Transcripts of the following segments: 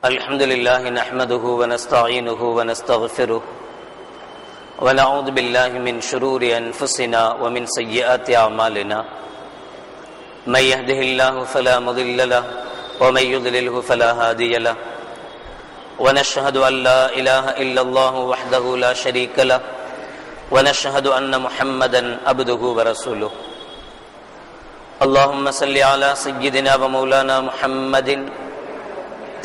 الحمد لله نحمده ونستعينه ونستغفره ونعوذ بالله من شرور أنفسنا ومن سيئات أعمالنا من يهده الله فلا مضل له ومن يضلله فلا هادي له ونشهد أن لا إله إلا الله وحده لا شريك له ونشهد أن محمدا عبده ورسوله اللهم صل على سيدنا ومولانا محمد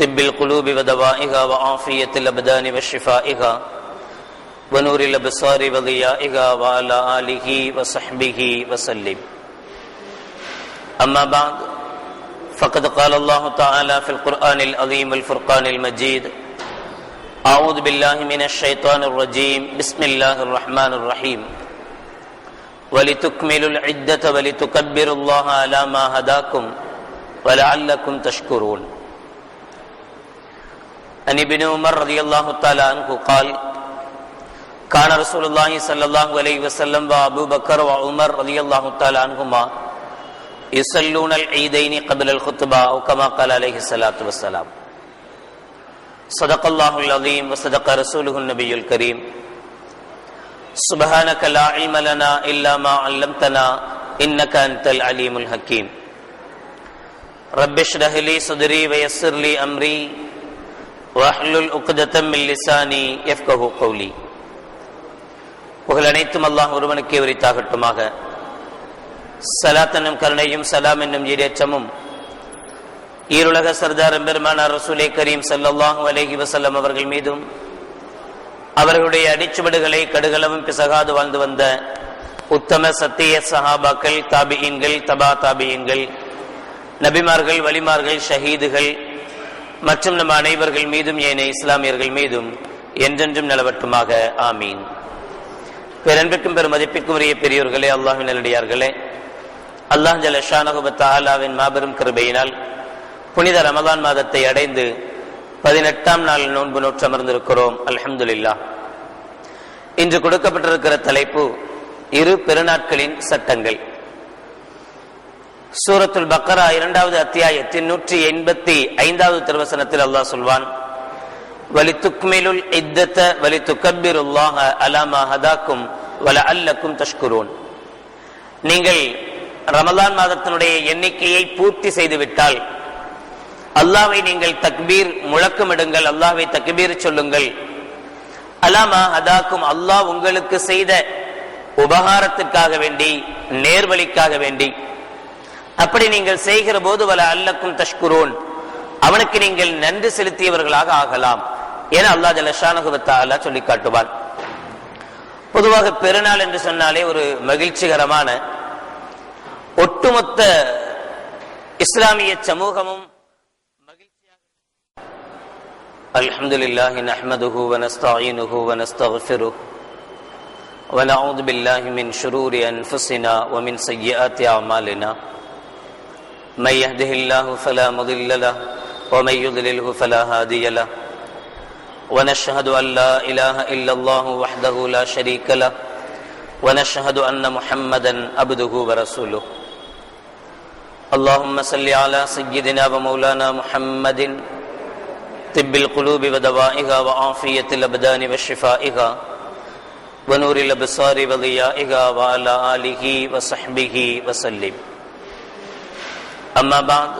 طب القلوب ودوائها وعافية الأبدان وشفائها ونور الأبصار وضيائها وعلى آله وصحبه وسلم. أما بعد فقد قال الله تعالى في القرآن العظيم الفرقان المجيد: أعوذ بالله من الشيطان الرجيم بسم الله الرحمن الرحيم ولتكملوا العدة ولتكبروا الله على ما هداكم ولعلكم تشكرون. عن ابن عمر رضي الله تعالى عنه قال: كان رسول الله صلى الله عليه وسلم وابو بكر وعمر رضي الله تعالى عنهما يصلون العيدين قبل الخطبة أو كما قال عليه الصلاة والسلام. صدق الله العظيم وصدق رسوله النبي الكريم. سبحانك لا علم لنا إلا ما علمتنا إنك أنت العليم الحكيم. رب اشرح لي صدري ويسر لي أمري வஹ்லுல் உக்தத்தம் மின் லிசானி யஃப்கஹு கௌலி. புகழ் அனைத்தும் அல்லாஹ் ஒருவனுக்கே உரித்தாகட்டுமாக. ஸலாத் என்னும் கருணையும் சலாம் என்னும் ஈடேற்றமும் ஈருலக சர்தார் பெருமானார் ரசூலே கரீம் ஸல்லல்லாஹு அலைஹி வஸல்லம் அவர்கள் மீதும் அவர்களுடைய அடிச்சுவடுகளை கடுகளவும் பிசகாது வாழ்ந்து வந்த உத்தம சத்திய சஹாபாக்கள், தாபிஈன்கள், தபா தாபிஈன்கள், நபிமார்கள், வலிமார்கள், ஷஹீதுகள் மற்றும் நம் அனைவர்கள் மீதும் ஏனைய இஸ்லாமியர்கள் மீதும் என்றென்றும் நிலவட்டுமாக. ஆமீன். பேரன்பிற்கும் பெரும் மதிப்பிற்கும் உரிய பெரியோர்களே, அல்லாஹ்வின் நல்லடியார்களே, அல்லாஹ் ஜல்ல ஷானஹு வ தஆலாவின் மாபெரும் கிருபையினால் புனித ரமலான் மாதத்தை அடைந்து 18ஆம் நாள் நோன்பு நோற்று அமர்ந்திருக்கிறோம். அல்ஹம்துலில்லாஹ். இன்று கொடுக்கப்பட்டிருக்கிற தலைப்பு இரு பெருநாட்களின் சட்டங்கள். சூரத்துல் பக்கரா 2வது அத்தியாயத்தின் 185வது திருவசனத்தில் அல்லாஹ் சொல்வான்: வலிதுக்மிலுல் இத்தத வலிதுகப்பிருல்லாஹ அலா மா ஹதாக்கும் வலஅல்லக்கும் தஷ்குரூன். நீங்கள் ரமலான் மாதத்தினுடைய எண்ணிக்கையை பூர்த்தி செய்துவிட்டால் அல்லாஹ்வை நீங்கள் தக்பீர் முழக்கமிடுங்கள், அல்லாஹ்வை தக்பீர் சொல்லுங்கள். அலா மா ஹதாக்கும், அல்லாஹ் உங்களுக்கு செய்த உபகாரத்திற்காக வேண்டி, நேர்வழிக்காக வேண்டி. அப்படி நீங்கள் செய்கிற போது வல அல்லக்கும் தஷ்குரூன், அவனுக்கு நீங்கள் நன்றி செலுத்தியவர்களாக ஆகலாம் என அல்லாஹ் ஜல்ல ஷானஹு வ தஆலா சொல்லி காட்டுவான். பொதுவாக பெருநாள் என்று சொன்னாலே ஒரு மகிழ்ச்சிகரமான, ஒட்டுமொத்த இஸ்லாமிய சமூகமும் மகிழ்ச்சியாக. அல்ஹம்துலில்லாஹி நஹ்மதுஹு வ நஸ்தஈனுஹு வ நஸ்தக்ஃபிருஹு வ நஊது பில்லாஹி மின் ஷுரூரி அன்ஃபுஸினா வ மின் ஸய்யிஆத்தி அமாலினா. من يهده الله فلا مضل له ومن يضلله فلا هادي له ونشهد أن لا إله إلا الله وحده لا شريك له ونشهد أن محمدا عبده ورسوله. اللهم صل على سيدنا ومولانا محمد طب القلوب ودوائها وعافية الأبدان وشفائها ونور الأبصار وضيائها وعلى آله وصحبه وسلم. أما بعد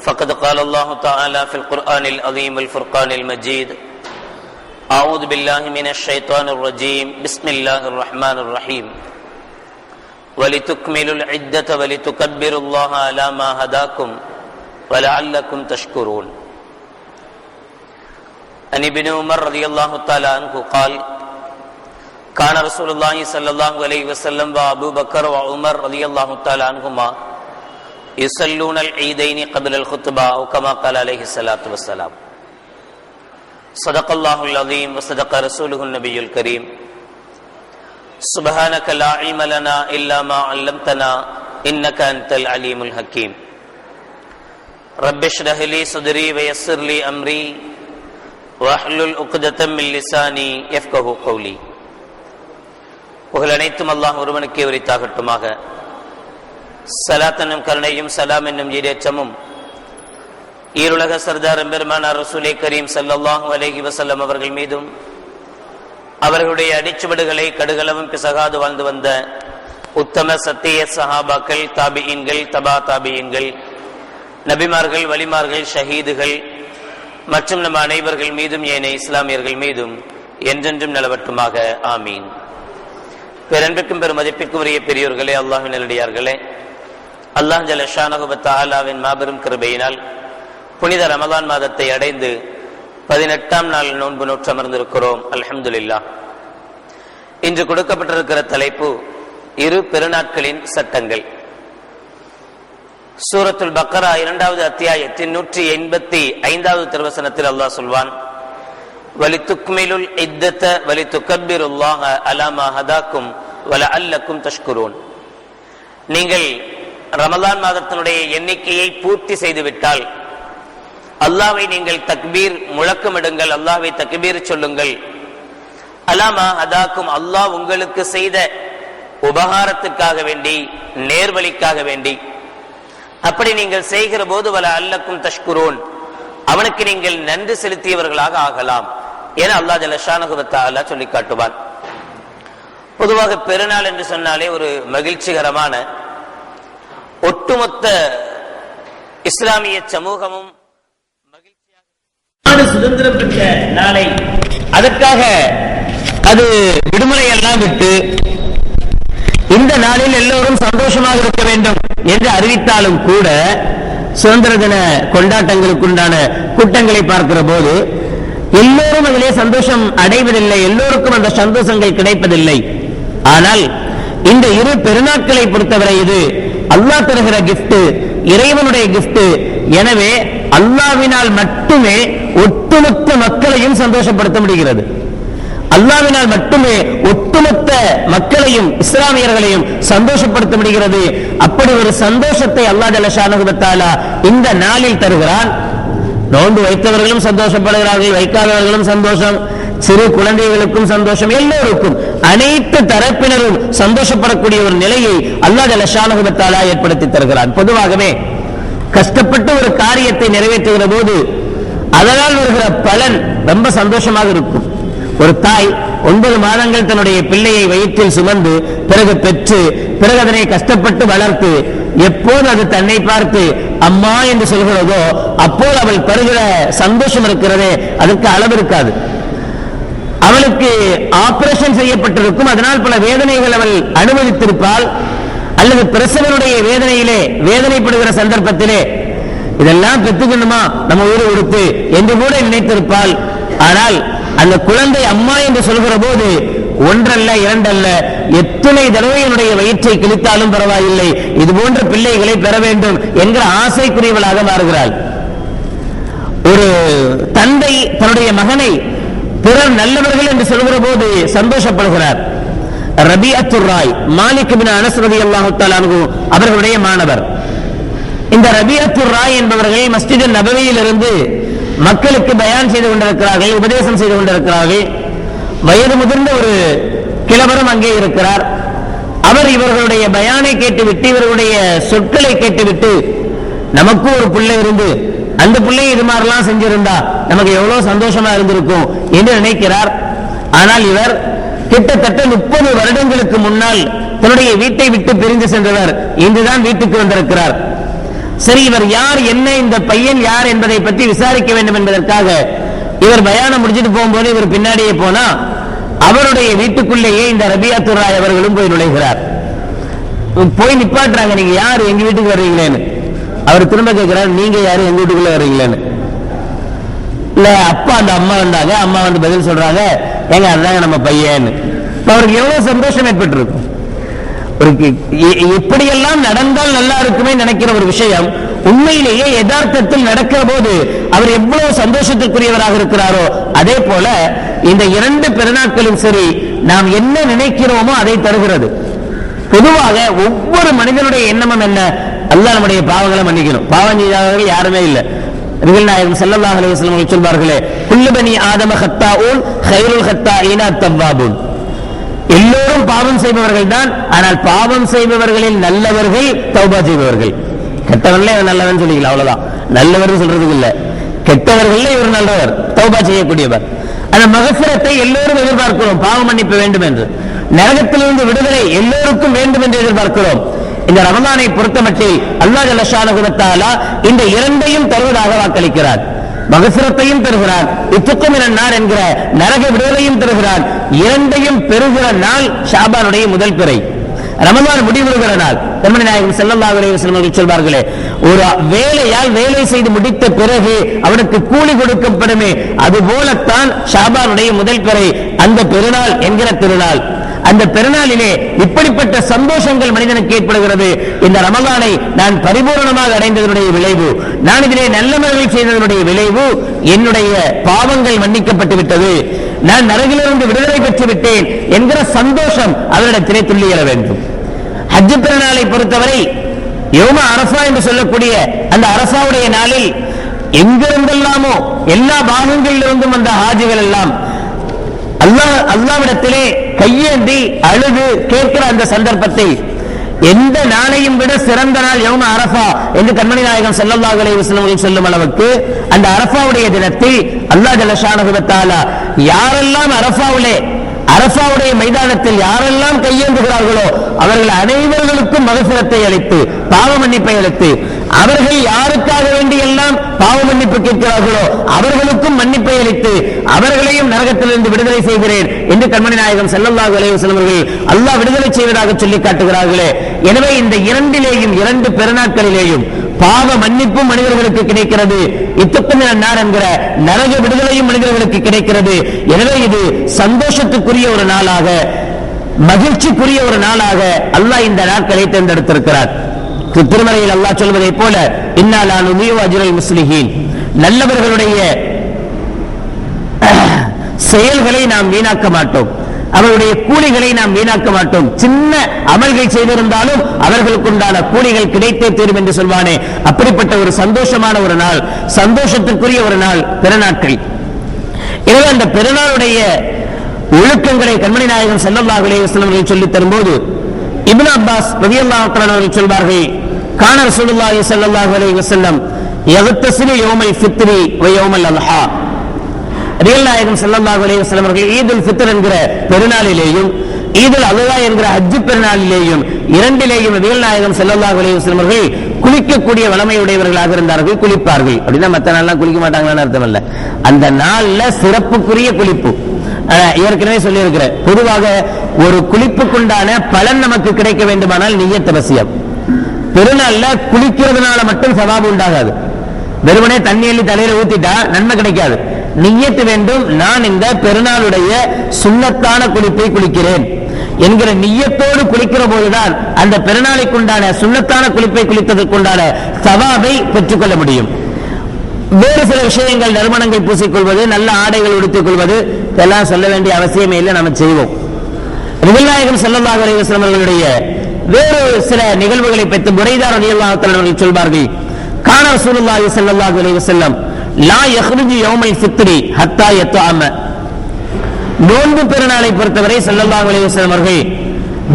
فقد قال الله تعالى في القرآن العظيم الفرقان المجيد: أعوذ بالله من الشيطان الرجيم بسم الله الرحمن الرحيم ولتكملوا العدة ولتكبروا الله على ما هداكم ولعلكم تشكرون. عن ابن عمر رضي الله تعالى عنه قال: كان رسول الله صلى الله عليه وسلم وأبو بكر وعمر رضي الله تعالى عنهما يصلون العيدين قبل الخطبة أو كما قال عليه الصلاة والسلام. صدق الله العظيم وصدق رسوله النبي الكريم. سبحانك لا علم لنا إلا ما علمتنا إنك أنت العليم الحكيم. رب اشرح لي صدري ويسر لي أمري وأحلل عقدة من لساني يفقهوا قولي. புகழ் அனைத்தும் அல்லாஹ் ஒருவனுக்கே உரித்தாகட்டுமாக. ஸலாத் என்னும் கருணையும் சலாம் என்னும் ஈடேற்றமும் ஈருலக சர்தார் பெருமானார் ரசூலே கரீம் ஸல்லல்லாஹு அலைஹி வஸல்லம் அவர்கள் மீதும் அவர்களுடைய அடிச்சுவடுகளை கடுகளவும் பிசகாது வாழ்ந்து வந்த உத்தம சத்திய சஹாபாக்கள், தாபியீன்கள், தபா தாபியீன்கள், நபிமார்கள், வலிமார்கள், ஷஹீதுகள் மற்றும் நம் அனைவர்கள் மீதும் ஏனைய இஸ்லாமியர்கள் மீதும் என்றென்றும் நிலவட்டுமாக. ஆமீன். பெரும்பிற்கும் பெரும் மதிப்பிற்கும் உரிய பெரியோர்களே, அல்லாஹ்வின் நல்லடியார்களே, அல்லாஹ் ஜல்ல ஷானஹு வ தஆலாவின் மாபெரும் கிருபையினால் புனித ரமலான் மாதத்தை அடைந்து 18ஆம் நாள் நோன்பு நோற்று அமர்ந்திருக்கிறோம். அல்ஹம்துலில்லாஹ். இன்று கொடுக்கப்பட்டிருக்கிற தலைப்பு இரு பெருநாட்களின் சட்டங்கள். சூரத்துல் பக்கரா 2வது அத்தியாயத்தின் 185வது திருவசனத்தில் அல்லாஹ் சொல்வான், வலிதுக்மிலுல் இத்தத வலிதுகப்பிருல்லாஹ அலா மா ஹதாக்கும் வலஅல்லக்கும் தஷ்குரூன். நீங்கள் ரமலான் மாதத்தினுடைய எண்ணிக்கையை பூர்த்தி செய்துவிட்டால் அல்லாஹ்வை நீங்கள் தக்பீர் முழக்கமிடுங்கள், அல்லாஹ்வை தக்பீர் சொல்லுங்கள். அலா மா ஹதாக்கும், அல்லாஹ் உங்களுக்கு செய்த உபகாரத்துக்காக வேண்டி, நேர்வழிக்காக வேண்டி. அப்படி நீங்கள் செய்கிற போது வலஅல்லக்கும் தஷ்குரூன், அவனுக்கு நீங்கள் நன்றி செலுத்தியவர்களாக ஆகலாம் என அல்லாஹ் ஜல்ல ஷானஹு வ தஆலா சொல்லி காட்டுவான். பொதுவாக பெருநாள் என்று சொன்னாலே ஒரு மகிழ்ச்சிகரமான, ஒட்டுமொத்த இஸ்லாமிய சமூகமும் மகிழ்ச்சியாக சுதந்திரம் பெற்ற நாளை, அதற்காக அது விடுமுறை எல்லாம் விட்டு இந்த நாளில் எல்லோரும் சந்தோஷமாக இருக்க வேண்டும் என்று அறிவித்தாலும் கூட சுதந்திர தின கொண்டாட்டங்களுக்குண்டான கூட்டங்களை பார்க்கிற போது எல்லோரும் அதிலே சந்தோஷம் அடைவதில்லை, எல்லோருக்கும் அந்த சந்தோஷங்கள் கிடைப்பதில்லை. ஆனால் இந்த இரு பெருநாட்களை பொறுத்தவரை இது அல்லாஹ் தருகிற கிஃப்ட், இறைவனுடைய கிஃப்ட். எனவே அல்லாஹ்வினால் மட்டுமே ஒட்டுமொத்த மக்களையும் சந்தோஷப்படுத்த முடிகிறது. அல்லாஹ்வினால் மட்டுமே ஒட்டுமொத்த மக்களையும் இஸ்லாமியர்களையும் சந்தோஷப்படுத்த முடிகிறது. அப்படி ஒரு சந்தோஷத்தை அல்லாஹ் ஜல்ல ஷானஹு வ தஆலா இந்த நாளில் தருகிறான். நோன்பு வைத்தவர்களும் சந்தோஷப்படுகிறார்கள், வைக்காதவர்களும் சந்தோஷம், சிறு குழந்தைகளுக்கும் சந்தோஷம், எல்லோருக்கும் அனைத்து தரப்பினரும் சந்தோஷப்படக்கூடிய ஒரு நிலையை அல்லாஹ் ஜல்ல ஷானஹு வ தஆலா ஏற்படுத்தி தருகிறான். பொதுவாகவே கஷ்டப்பட்டு ஒரு காரியத்தை நிறைவேற்றுகிற போது அதனால் வருகிற பலன் ரொம்ப சந்தோஷமாக இருக்கும். ஒரு தாய் 9 மாதங்கள் தன்னுடைய பிள்ளையை வயிற்றில் சுமந்து பிறகு பெற்று பிறகு அதனை கஷ்டப்பட்டு வளர்த்து எப்போது அது தன்னை பார்த்து அம்மா என்று சொல்கிறதோ அப்போது அவள் பெறுகிற சந்தோஷம் இருக்கிறதே, அதற்கு அளவு இருக்காது. அவளுக்கு ஆபரேஷன் செய்யப்பட்டிருக்கும், அதனால் பல வேதனைகள் அவள் அனுபவித்திருப்பாள். அல்லது பிரசவனுடைய வேதனையிலே வேதனைப்படுகிற சந்தர்ப்பத்திலே இதெல்லாம் பெற்றுக்கணுமா நம்ம உயிரை கொடுத்து என்று கூட நினைத்திருப்பாள். ஆனால் அந்த குழந்தை அம்மா என்று சொல்கிற போது ஒன்றல்ல இரண்டல்ல எத்தனை தடவை என்னுடைய வயிற்றை கிழித்தாலும் பரவாயில்லை, இது போன்ற பிள்ளைகளை பெற வேண்டும் என்கிற ஆசைக்குரியவளாக மாறுகிறாள். ஒரு தந்தை தன்னுடைய மகனை பிறர் நல்லவர்கள் என்று சொல்கிற போது சந்தோஷப்படுகிறார். ரபிஅத்துர் ராய் மாலிக் பின் அனஸ் ரலியல்லாஹு தஆலா அன்ஹு அவர்களுடைய மாணவர். இந்த ரபிஅத்துர் ராய் என்பவர்கள் மஸ்ஜித் நபவியில் இருந்து மக்களுக்கு பயான் செய்து கொண்டிருக்கிறார்கள், உபதேசம் செய்து கொண்டிருக்கிறார்கள். வயது முதிர்ந்த ஒரு கிழவரும் அங்கே இருக்கிறார். அவர் இவர்களுடைய பயானை கேட்டுவிட்டு, இவர்களுடைய சொற்களை கேட்டுவிட்டு, நமக்கும் ஒரு பிள்ளை இருந்து அந்த பிள்ளை இது மாதிரிலாம் செஞ்சிருந்தா நமக்கு எவ்வளவு சந்தோஷமா இருந்திருக்கும் என்று நினைக்கிறார். ஆனால் இவர் கிட்டத்தட்ட 30 வருடங்களுக்கு முன்னால் தன்னுடைய வீட்டை விட்டு பிரிந்து சென்றவர் இன்றுதான் வீட்டுக்கு வந்திருக்கிறார். சரி, இவர் யார், என்ன, இந்த பையன் யார் என்பதை பற்றி விசாரிக்க வேண்டும் என்பதற்காக இவர் பயானம் முடிச்சுட்டு போகும்போது இவர் பின்னாடியே போனா அவருடைய வீட்டுக்குள்ளேயே இந்த ரபிஅத்துர் ராய் அவர்களும் போய் நுழைகிறார். போய் நிப்பாட்டுறாங்க, நீங்க யாரு, எங்க வீட்டுக்கு வர்றீங்களேன்னு. அவர் திரும்ப கேட்கிறார், நீங்க யாரு, எங்க வீட்டுக்குள்ள வர்றீங்களேன்னு. இல்ல அப்பா அந்த அம்மா வந்தாங்க, அம்மா வந்து பதில் சொல்றாங்க, ஏங்க அதுதாங்க நம்ம பையன். அவருக்கு எவ்வளவு சந்தோஷம் ஏற்பட்டிருக்கும். எப்படியெல்லாம் நடந்தால் நல்லா இருக்குமே நினைக்கிற ஒரு விஷயம் உண்மையிலேயே யதார்த்தத்தில் நடக்கிற போது அவர் எவ்வளவு சந்தோஷத்திற்குரியவராக இருக்கிறாரோ அதே போல இந்த 2 பெருநாட்களும் சரி நாம் என்ன நினைக்கிறோமோ அதை தருகிறது. பொதுவாக ஒவ்வொரு மனிதனுடைய எண்ணமும் என்ன, அல்லாஹ் நம்முடைய பாவங்களை மன்னிக்கணும். பாவம் செய்தவர்கள் யாருமே இல்லை. நபிகள் நாயகம் ஸல்லல்லாஹு அலைஹி வஸல்லம் சொல்வார்களே, குல்லு பனி ஆதம ஹத்தாஊன் கைருல் ஹத்தாஈன தவ்வாபூன். எல்லோரும் பாவம் செய்பவர்கள் தான், ஆனால் பாவம் செய்பவர்களில் நல்லவர்கள் தௌபா செய்பவர்கள். கெட்டவர்களே நல்லவன் சொல்லிக்கலாம், அவ்வளவுதான். நல்லவர் சொல்றதுக்கு இல்ல, கெட்டவர்கள் இவர் நல்லவர், தௌபா செய்யக்கூடியவர். அந்த மகஃபிரத்தை எல்லோரும் எதிர்பார்க்கிறோம், பாவ மன்னிப்பு வேண்டும் என்று. நரகத்திலிருந்து விடுதலை எல்லோருக்கும் வேண்டும் என்று எதிர்பார்க்கிறோம். இந்த ரமலானை பொறுத்தமட்டில் அல்லாஹ் ஜல்ல ஷானஹு வ தஆலா இந்த இரண்டையும் தருவதாக வாக்களிக்கிறார். மகஃபிரத்தையும் தருகிறார், இத்துக்கும் மினன்னார் என்கிற நரக விடுதலையும் தருகிறார். இரண்டையும் பெறுகிற நாள் ஷாபானுடைய முதல் பிறை, ரமலான் முடிவுறுகிற நாள். கண்மணி நாயகம் ஸல்லல்லாஹு அலைஹி வஸல்லம் அவர்கள் சொல்வார்களே, ஒரு வேலையால் வேலை செய்து முடித்த பிறகு அவனுக்கு கூலி கொடுக்கப்படுமே, அதுபோலத்தான் ஷாபானுடைய முதல் பிறை, அந்த பெருநாள் என்கிற திருநாள். அந்த பெருநாளிலே இப்படிப்பட்ட சந்தோஷங்கள் மனிதனுக்கு ஏற்படுகிறது. இந்த ரமலானை நான் பரிபூர்ணமாக அடைந்ததனுடைய விளைவு, நான் இதிலே நல்லமல்கள் செய்ததனுடைய விளைவு, என்னுடைய பாவங்கள் மன்னிக்கப்பட்டு விட்டது, நான் நரகிலிருந்து விடுதலை பெற்று விட்டேன் என்கிற சந்தோஷம் அவரிடத்திலே துள்ளி எழ வேண்டும். ஹஜ் பெருநாளை பொறுத்தவரை யௌம அரஃபா என்று சொல்லக்கூடிய அந்த அரஃபாவுடைய நாளில் எங்கிருந்தெல்லாமோ எல்லா பாகங்களிலிருந்தும் வந்த ஹாஜிகள் எல்லாம் அல்லாஹ்விடத்திலே கையேந்தி அழுது கேட்கிற அந்த சந்தர்ப்பத்தில் எந்த நாளையும் விட சிறந்த நாள் யௌம அரஃபா என்று கண்மணி நாயகம் ஸல்லல்லாஹு அலைஹி வஸல்லம் சொல்லும் அளவுக்கு அந்த அரஃபாவுடைய தினத்தில் அல்லாஹ் ஜல்ல ஷானஹு வ தஆலா யாரெல்லாம் அரஃபாவுடைய மைதானத்தில் யாரெல்லாம் கையேந்துகிறார்களோ அவர்கள் அனைவர்களுக்கும் மகஃபிரத்தை அளித்து, பாவ மன்னிப்பை அளித்து, அவர்கள் யாருக்காக வேண்டி எல்லாம் பாவ மன்னிப்பு கேட்கிறார்களோ அவர்களுக்கும் மன்னிப்பை அளித்து அவர்களையும் நரகத்திலிருந்து விடுதலை செய்கிறேன் என்று கண்மணி நாயகம் ஸல்லல்லாஹு அலைஹி வஸல்லம் அவர்கள் அல்லாஹ் விடுதலை செய்வதாக சொல்லி காட்டுகிறார்களே. எனவே இந்த இரண்டிலேயும், இரண்டு பெருநாட்களிலேயும் பாவ மன்னிப்பும் மனிதர்களுக்கு கிடைக்கிறது, இத்துக்கும் மினன்னார் என்கிற நரக விடுதலையும் மனிதர்களுக்கு கிடைக்கிறது. எனவே இது சந்தோஷத்துக்குரிய ஒரு நாளாக, மகிழ்ச்சிக்குரிய ஒரு நாளாக அல்லாஹ் இந்த நாட்களை தேர்ந்தெடுத்திருக்கிறார். திருமறையில் அல்லாஹ் சொல்வதை போல, இன்னா லா நுதீஉ அஜ்ரல் முஸ்லிஹீன், நல்லவர்களுடைய செயல்களை நாம் வீணாக்க மாட்டோம், அவருடைய கூலிகளை நாம் வீணாக்க மாட்டோம். சின்ன அமல்கள் செய்திருந்தாலும் அவர்களுக்கு உண்டான கூலிகள் கிடைத்தே தீரும் என்று சொல்வானே, அப்படிப்பட்ட ஒரு சந்தோஷமான ஒரு நாள், சந்தோஷத்துக்குரிய ஒரு நாள் பெருநாட்கள். எனவே அந்த பெருநாளுடைய ஒழுக்கங்களை கண்மணி நாயகம் ஸல்லல்லாஹு அலைஹி வஸல்லம் அவர்கள் சொல்லித் தரும்போது இப்னு அப்பாஸ் ரலியல்லாஹு தஆலா அவர்கள் சொல்வார்கள், கான ரசூலுல்லாஹி ஸல்லல்லாஹு அலைஹி வஸல்லம் யக்தஸிலு யௌமல் ஃபித்ரி வ யௌமல் அல்ஹா. நபிகள் நாயகம் ஸல்லல்லாஹு அலைஹி வஸல்லம் அவர்கள் ஈதுல் ஃபித்ர் என்கிற பெருநாளிலேயும் ஈதுல் அல்ஹா என்கிற ஹஜ் பெருநாளிலேயும் இரண்டிலேயும் நபிகள் நாயகம் ஸல்லல்லாஹு அலைஹி வஸல்லம் அவர்கள் குளிக்கக்கூடிய வளமையுடையவர்களாக இருந்தார்கள், குளிப்பார்கள். அப்படின்னா மற்ற நாள்லாம் குளிக்க மாட்டாங்கன்னு அர்த்தம் அல்ல, அந்த நாள்ல சிறப்புக்குரிய குளிப்பு. ஏற்கனவே சொல்லி இருக்கிறேன், பொதுவாக ஒரு குளிப்புக்குண்டான பலன் நமக்கு கிடைக்க வேண்டுமானால் நிய்யத் அவசியம். பெருநாள்ல குளிக்கிறதுனால மட்டும் சவாபு உண்டாகாது, வெறுமனே தண்ணி அள்ளி தலையில ஊத்திட்டா நன்மை கிடைக்காது. நிய்யத்து வேண்டும், நான் இந்த பெருநாளுடைய சுன்னத்தான குளிப்பை குளிக்கிறேன் என்கிற நிய்யத்தோடு குளிக்கிற போதுதான் அந்த பெருநாளைக்குண்டான சுன்னத்தான குளிப்பை குளித்ததற்குண்டான சவாபை பெற்றுக்கொள்ள முடியும். வேறு சில விஷயங்கள், நறுமணங்கள் பூசிக்கொள்வது, நல்ல ஆடைகள் உடுத்திக் கொள்வது, இதெல்லாம் சொல்ல வேண்டிய அவசியமே இல்லை, நம்ம செய்வோம். நபிகள் நாயகம் ஸல்லல்லாஹு அலைஹி வஸல்லம் அவர்களுடைய வேறு சில நிகழ்வுகளை பற்றி புரைதா ரலியல்லாஹு தஆலா அவர்கள் சொல்வார்கள், கான ரசூலுல்லாஹி ஸல்லல்லாஹு அலைஹி வஸல்லம் லா யக்ருஜு யௌமல் ஃபித்ரி ஹத்தா யத்அம. நோன்பு பெருநாளை பொறுத்தவரை ஸல்லல்லாஹு அலைஹி வஸல்லம் அவர்கள்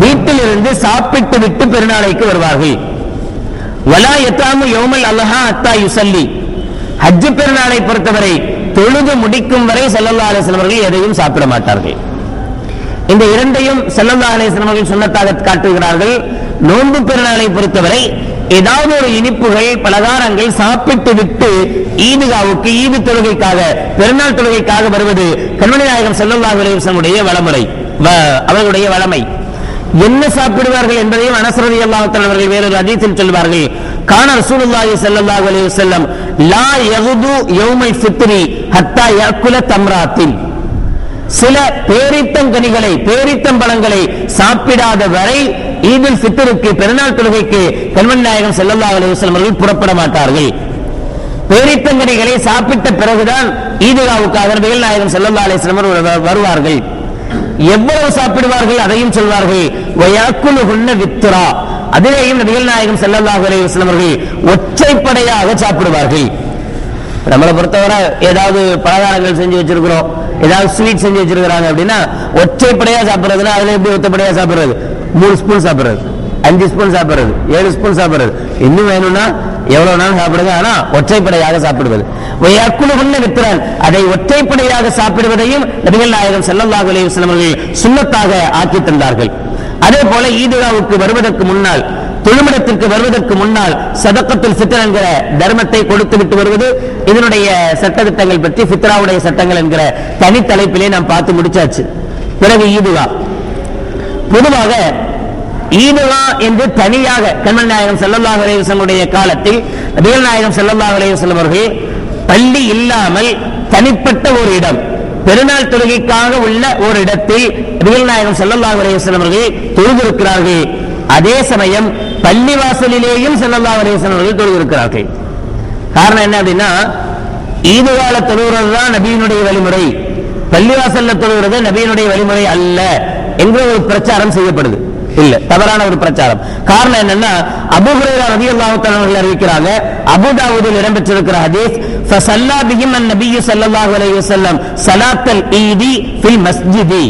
வீட்டில் இருந்து சாப்பிட்டு விட்டு பெருநாளைக்கு வருவார்கள். வலா யத்அமு யௌமல் அல்ஹா ஹத்தா யுஸல்லி. ஹஜ் பெருநாளை பொறுத்தவரை தொழுது முடிக்கும் வரை ஸல்லல்லாஹு அலைஹி வஸல்லம் அவர்கள் எதையும் சாப்பிட மாட்டார்கள். இந்த இரண்டையும் ஸல்லல்லாஹு அலைஹி வஸல்லம் அவர்கள் சுன்னத்தாக காட்டுகிறார்கள். நோன்பு பெருநாளை பொறுத்தவரை ஏதாவது ஒரு இனிப்புகள், பலகாரங்கள் சாப்பிட்டு விட்டு ஈதுகாவுக்கு, ஈது தொழுகைக்காக, பெருநாள் தொழுகைக்காக வருவது கண்மணி நாயகம் ஸல்லல்லாஹு அலைஹி வஸல்லம் உடைய வளமுறை, அவர்களுடைய வளமை. என்ன சாப்பிடுவார்கள் என்பதையும் அனஸ் ரலியல்லாஹு தஆலா அவர்கள் வேறொரு ஹதீஸில் சொல்வார்கள், கான ரசூலுல்லாஹி ஸல்லல்லாஹு அலைஹி வஸல்லம் லா யகுது யௌமல் ஃபித்ரி ஹத்தா யஅக்குல தம்ராத்தின். சில பேரித்தங்கனிகளை, பேரித்தம்பழங்களை சாப்பிடாத வரை ஈதுல் ஃபித்ருக்கு, பெருநாள் தொழுகைக்கு கண்மணி நாயகம் ஸல்லல்லாஹு அலைஹி வஸல்லம் அவர்கள் புறப்பட மாட்டார்கள். பேரித்தங்கனிகளை சாப்பிட்ட பிறகுதான் ஈதுகாவுக்காக நபிகள் நாயகம் ஸல்லல்லாஹு அலைஹி வஸல்லம் வருவார்கள். எவ்வளவு சாப்பிடுவார்கள் அதையும் சொல்வார்கள். வயக்குலுஹுன்ன வித்ரா, அதிலேயும் நபிகள் நாயகம் ஸல்லல்லாஹு அலைஹி வஸல்லம் அவர்கள் ஒற்றைப்படையாக சாப்பிடுவார்கள். நம்மளை பொறுத்தவரை ஏதாவது பலகாரங்கள் செஞ்சு வச்சிருக்கிறோம், ஏதாவது ஸ்வீட் செஞ்சு வச்சிருக்கிறாங்க அப்படின்னா ஒற்றைப்படையா சாப்பிடுறதுன்னா அதுல எப்படி ஒற்றைப்படையா சாப்பிடுறது? 3 ஸ்பூன் சாப்பிடுறது, 5 ஸ்பூன் சாப்பிடுறது, 7 ஸ்பூன் சாப்பிடுறது, இன்னும் வேணும்னா எவ்வளவு நாள் சாப்பிடுங்க, ஆனா ஒற்றைப்படையாக சாப்பிடுவது. வித்ரான், அதை ஒற்றைப்படையாக சாப்பிடுவதையும் நபிகள் நாயகம் ஸல்லல்லாஹு அலைஹி வஸல்லம் அவர்கள் சுன்னத்தாக ஆக்கி தந்தார்கள். அதே போல ஈதுகாவுக்கு வருவதற்கு முன்னால், தொழுமிடத்திற்கு வருவதற்கு முன்னால் சதக்கத்துல் ஃபித்ர் என்கிற தர்மத்தை கொடுத்து விட்டு வருவது, இதனுடைய சட்டத்திட்டங்கள் பற்றி ஃபித்ராவுடைய சட்டங்கள் என்கிற தனி தலைப்பிலே நாம் பார்த்து முடிச்சாச்சு. பிறகு ஈதுகா. பொதுவாக ஈதுகா என்று தனியாக கண்மணி நாயகம் ஸல்லல்லாஹு அலைஹி வஸல்லம் காலத்தில் நபிகள் நாயகம் ஸல்லல்லாஹு அலைஹி வஸல்லம் அவர்கள் பள்ளி இல்லாமல் தனிப்பட்ட ஒரு இடம், பெருநாள் தொழுகைக்காக உள்ள ஒரு இடத்தில் நபிகள் நாயகம் ஸல்லல்லாஹு அலைஹி வஸல்லம் அவர்கள் தொழுதிருக்கிறார்கள். அதே சமயம் பள்ளிவாசலிலேயும் ஸல்லல்லாஹு அலைஹி வஸல்லம் அவர்கள் தொழுதிருக்கிறார்கள். காரணம் என்ன அப்படின்னா, ஈதுகால தொழுகிறது தான் நபியினுடைய வழிமுறை, பள்ளிவாசல்ல தொழுகிறது நபியினுடைய வழிமுறை அல்ல என்கிற ஒரு பிரச்சாரம் செய்யப்படுது. இல்ல, தவறான ஒரு பிரச்சாரம். காரணம் என்னன்னா, அபூ ஹுரைரா ரலியல்லாஹு தஆலா அவர்கள் அறிவிக்கிறாங்க, அபூ தாவூதில் இடம்பெற்றிருக்கிற ஹதீஸ், ஃபஸல்லா பிஹிம் அன்-நபிய் ஸல்லல்லாஹு அலைஹி வஸல்லம் ஸலாத்தல் ஈதி ஃபில் மஸ்ஜிதி.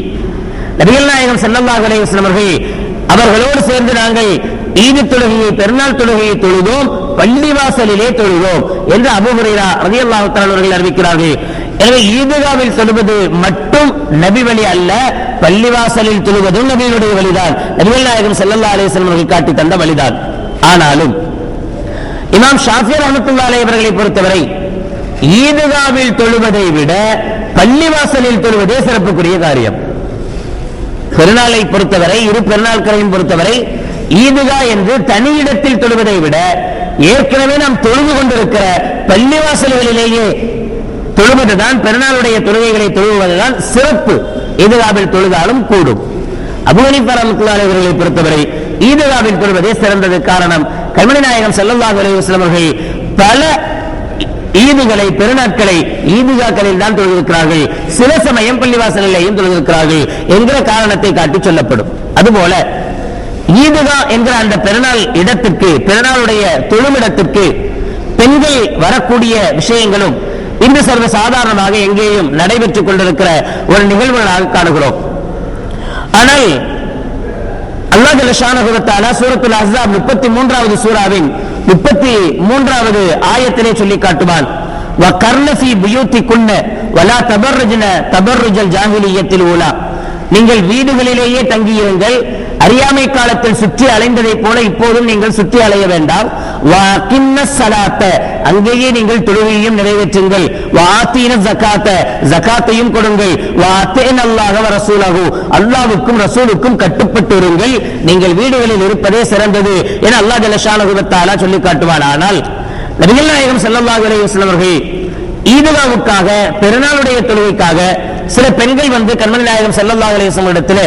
நபிகள் நாயகம் ஸல்லல்லாஹு அலைஹி வஸல்லம் அவர்களோடு சேர்ந்து நாங்கள் ஈது தொழுகையை, பெருநாள் தொழுகையை தொழுதோம், பள்ளிவாசலிலே தொழுதோம் என்று அபூ ஹுரைரா ரலியல்லாஹு தஆலா அவர்கள் அறிவிக்கிறார்கள். எனவே ஈதுகாவில் தொழுவது மட்டும் நபி வழி அல்ல, பள்ளிவாசலில் தொழுவதும் நபியினுடைய வழிதான், நபிகள் நாயகம் ஸல்லல்லாஹு அலைஹி வஸல்லம் அவர்கள் காட்டி தந்த வழிதான். ஆனாலும் இமாம் ஷாஃபி ரஹ்மத்துல்லாஹி அலைஹி அவர்களை பொறுத்தவரை ஈதுகாவில் தொழுவதை விட பள்ளிவாசலில் தொழுவதே சிறப்புக்குரிய காரியம். பெருநாளை பொறுத்தவரை, இரு பெருநாட்களையும் பொறுத்தவரை ஈதுகா என்று தனி இடத்தில் தொழுவதை விட ஏற்கனவே நாம் தொழுது கொண்டிருக்கிற பள்ளிவாசல்களிலேயே தொழுவதுதான், பெருநாளுடைய தொழுகைகளை தொழுவதுதான் சிறப்பு. ஈதுகாவில் தொழுதாலும் கூடும். அபூ ஹனீஃபா ரஹ்மத்துல்லாஹி அலைஹி அவர்களை பொறுத்தவரை ஈதுகாவில் தொழுவதே சிறந்தது. காரணம், கண்மணி நாயகம் ஸல்லல்லாஹு அலைஹி வஸல்லம் அவர்கள் பல ஈதுகளை, பெருநாட்களை ஈதுகாக்களில் தான் தொழுதிருக்கிறார்கள், சில சமயம் பள்ளிவாசலிலேயும் தொழுதிருக்கிறார்கள் என்கிற காரணத்தை காட்டி சொல்லப்படும். அதுபோல ஈதுகா என்கிற அந்த பெருநாள் இடத்திற்கு, பெருநாளுடைய தொழுமிடத்திற்கு பெண்கள் வரக்கூடிய விஷயங்களும் இன்று சர்வ சாதாரணமாக எங்கேயும் நடைபெற்றுக் கொண்டிருக்கிற ஒரு நிகழ்வுகளாக காணுகிறோம். ஆனால் அல்லாஹ் ஜல்ல ஷானஹு வ தஆலா சூரத்துல் அஹ்ஸாப் 33வது சூராவின் 33வது ஆயத்திலே சொல்லி காட்டுவான், வகர்ன ஃபீ புயூத்திகுன்ன வலா தபர்ரஜ்ன தபர்ருஜல் ஜாஹிலிய்யத்தில் ஊலா. நீங்கள் வீடுகளிலேயே தங்கியிருங்கள், அறியாமை காலத்தில் சுற்றி அலைந்ததை போல இப்போதும் நீங்கள் சுற்றி அலைய வேண்டாம். வஅகிம்ம ஸலாத்த, அங்கேயே நீங்கள் தொழுகையையும் நிறைவேற்றுங்கள். வஆதீன ஸகாத்த, ஸகாத்தையும் கொடுங்கள். வஅதீன அல்லாஹ வ ரசூலஹு, அல்லாஹ்வுக்கும் ரசூலுக்கும் கட்டுப்பட்டு இருங்கள். நீங்கள் வீடுகளில் இருப்பதே சிறந்தது என அல்லாஹ் ஜல்ல ஷானஹு வ தஆலா சொல்லி காட்டுவான். ஆனால் நபிகள் நாயகம் ஸல்லல்லாஹு அலைஹி வஸல்லம் அவர்கள் ஈதுகாவுக்காக, பெருநாளுடைய தொழுகைக்காக சில பெண்கள் வந்து கண்மணி நாயகம் ஸல்லல்லாஹு அலைஹி வஸல்லம் இடத்திலே,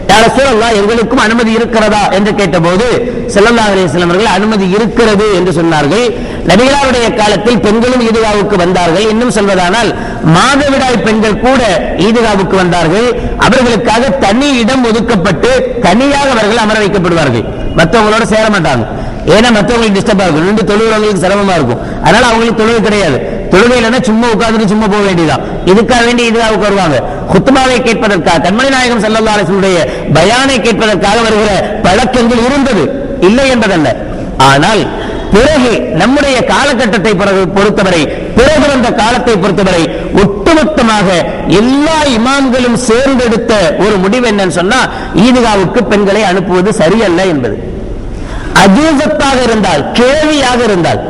யா ரசூலல்லாஹ், எங்களுக்கும் அனுமதி இருக்கிறதா என்று கேட்டபோது ஸல்லல்லாஹு அலைஹி வஸல்லம் அவர்கள் அனுமதி இருக்கிறது என்று சொன்னார்கள். நபிகளாருடைய காலத்தில் பெண்களும் ஈதுகாவுக்கு வந்தார்கள். இன்னும் சொல்வதானால் மாதவிடாய் பெண்கள் கூட ஈதுகாவுக்கு வந்தார்கள். அவர்களுக்காக தனி இடம் ஒதுக்கப்பட்டு தனியாக அவர்கள் அமர வைக்கப்படுவார்கள், மற்றவங்களோட சேர மாட்டாங்க. ஏன்னா மற்றவங்களுக்கு டிஸ்டர்பா இருக்கும், ரெண்டு தொழுகிறவங்களுக்கு சிரமமா இருக்கும். அதனால அவங்களுக்கு தொழுகை கிடையாது. தொழுகை இல்லைன்னா சும்மா உட்கார்ந்துட்டு சும்மா போக வேண்டியதான். இதுக்காக வேண்டி ஈதுகாவுக்கு வருவாங்க. குத்பாவை கேட்பதற்காக, கண்மணி நாயகம் ஸல்லல்லாஹு அலைஹி வஸல்லம் பயானை கேட்பதற்காக வருகிற பழக்கங்கள் இருந்தது, இல்லை என்பதல்ல. ஆனால் பிறகு நம்முடைய காலகட்டத்தை பொறுத்தவரை, பிறகு வந்த காலத்தை பொறுத்தவரை ஒட்டுமொத்தமாக எல்லா இமாம்களும் சேர்ந்தெடுத்த ஒரு முடிவு என்னன்னு சொன்னா, ஈதுகாவுக்கு பெண்களை அனுப்புவது சரியல்ல என்பது. அஜூசத்தாக இருந்தால், கேள்வியாக இருந்தால்,